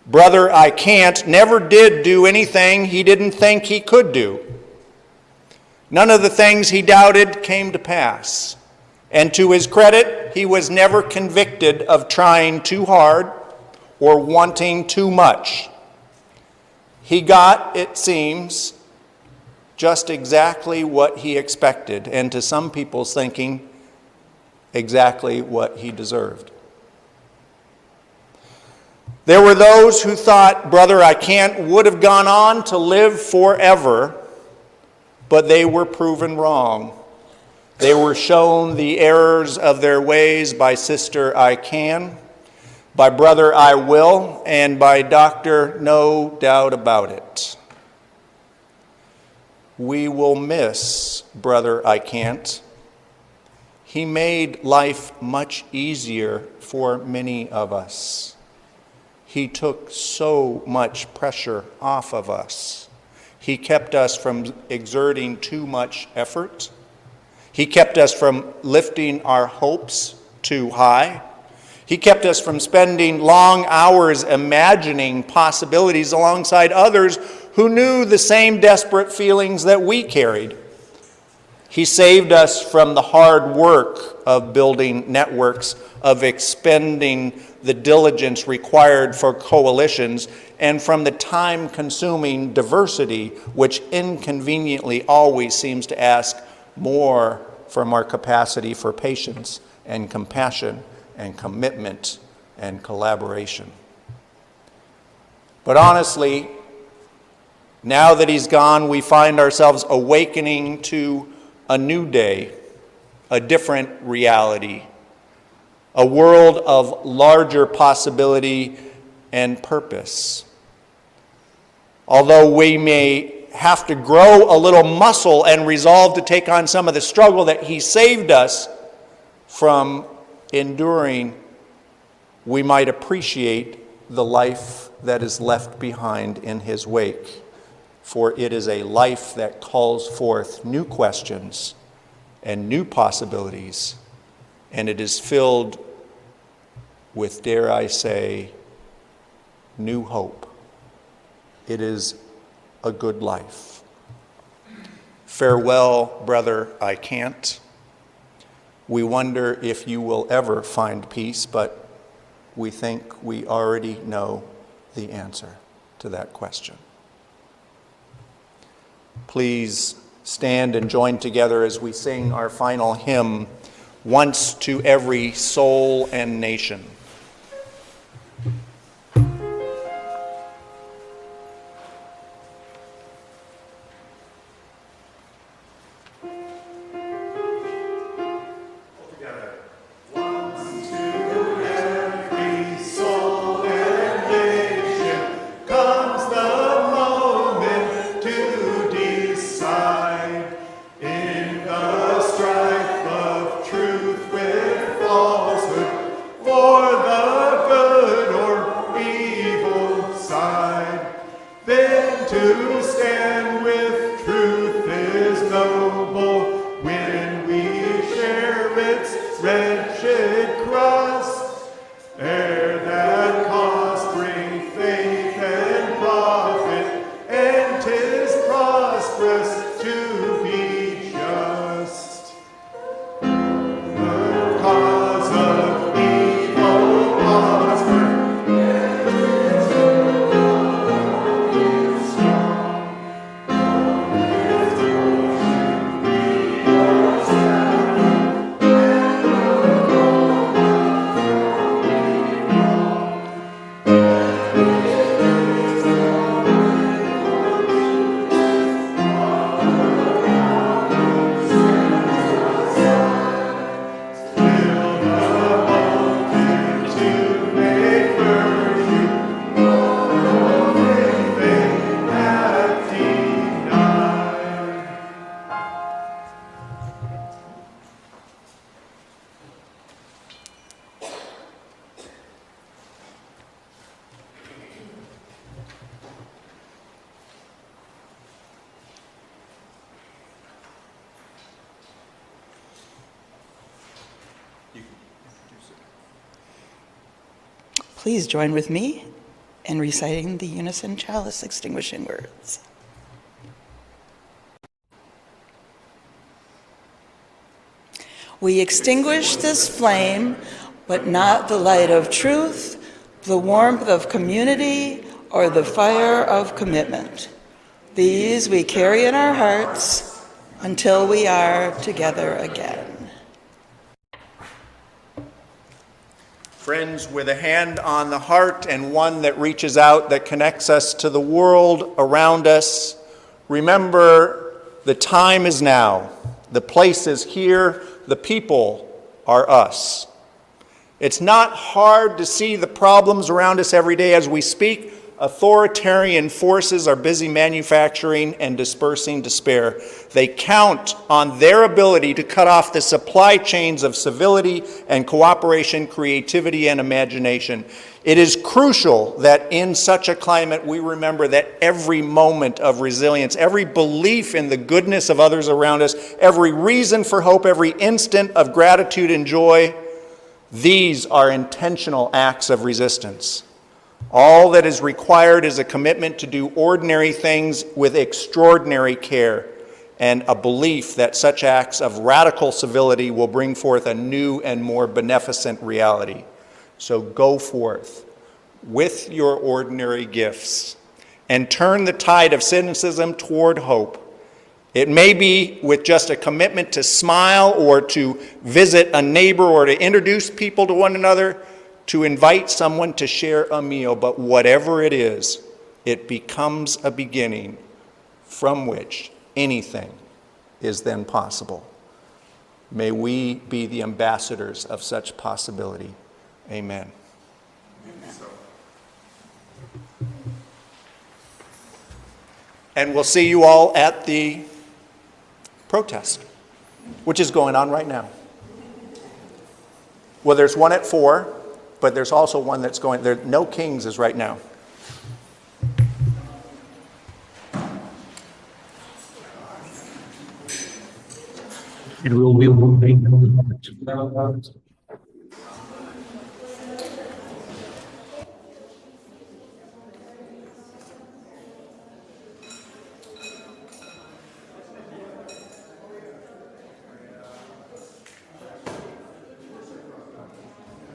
Brother I Can't never did do anything he didn't think he could do. None of the things he doubted came to pass. And to his credit, he was never convicted of trying too hard or wanting too much. He got, it seems, just exactly what he expected, and to some people's thinking, exactly what he deserved. There were those who thought Brother I Can't would have gone on to live forever, but they were proven wrong. They were shown the errors of their ways by Sister I Can, by Brother I Will, and by Dr. No Doubt About It. We will miss Brother I Can't. He made life much easier for many of us. He took so much pressure off of us. He kept us from exerting too much effort. He kept us from lifting our hopes too high. He kept us from spending long hours imagining possibilities alongside others who knew the same desperate feelings that we carried. He saved us from the hard work of building networks, of expending the diligence required for coalitions, and from the time-consuming diversity which inconveniently always seems to ask more from our capacity for patience and compassion and commitment and collaboration. But honestly, now that he's gone, we find ourselves awakening to a new day, a different reality, a world of larger possibility and purpose. Although we may have to grow a little muscle and resolve to take on some of the struggle that he saved us from enduring, we might appreciate the life that is left behind in his wake. For it is a life that calls forth new questions and new possibilities, and it is filled with, dare I say, new hope. It is a good life. Farewell, Brother I Can't. We wonder if you will ever find peace, but we think we already know the answer to that question. Please stand and join together as we sing our final hymn, Once to Every Soul and Nation. Please join with me in reciting the unison chalice extinguishing words. We extinguish this flame, but not the light of truth, the warmth of community, or the fire of commitment. These we carry in our hearts until we are together again. Friends, with a hand on the heart and one that reaches out, that connects us to the world around us, remember the time is now. The place is here. The people are us. It's not hard to see the problems around us every day as we speak. Authoritarian forces are busy manufacturing and dispersing despair. They count on their ability to cut off the supply chains of civility and cooperation, creativity, and imagination. It is crucial that in such a climate we remember that every moment of resilience, every belief in the goodness of others around us, every reason for hope, every instant of gratitude and joy, these are intentional acts of resistance. All that is required is a commitment to do ordinary things with extraordinary care and a belief that such acts of radical civility will bring forth a new and more beneficent reality. So go forth with your ordinary gifts and turn the tide of cynicism toward hope. It may be with just a commitment to smile or to visit a neighbor or to introduce people to one another, to invite someone to share a meal, but whatever it is, it becomes a beginning from which anything is then possible. May we be the ambassadors of such possibility. Amen. And we'll see you all at the protest, which is going on right now. Well, there's one at 4. But there's also one that's going, there, No Kings is right now. It will be moving.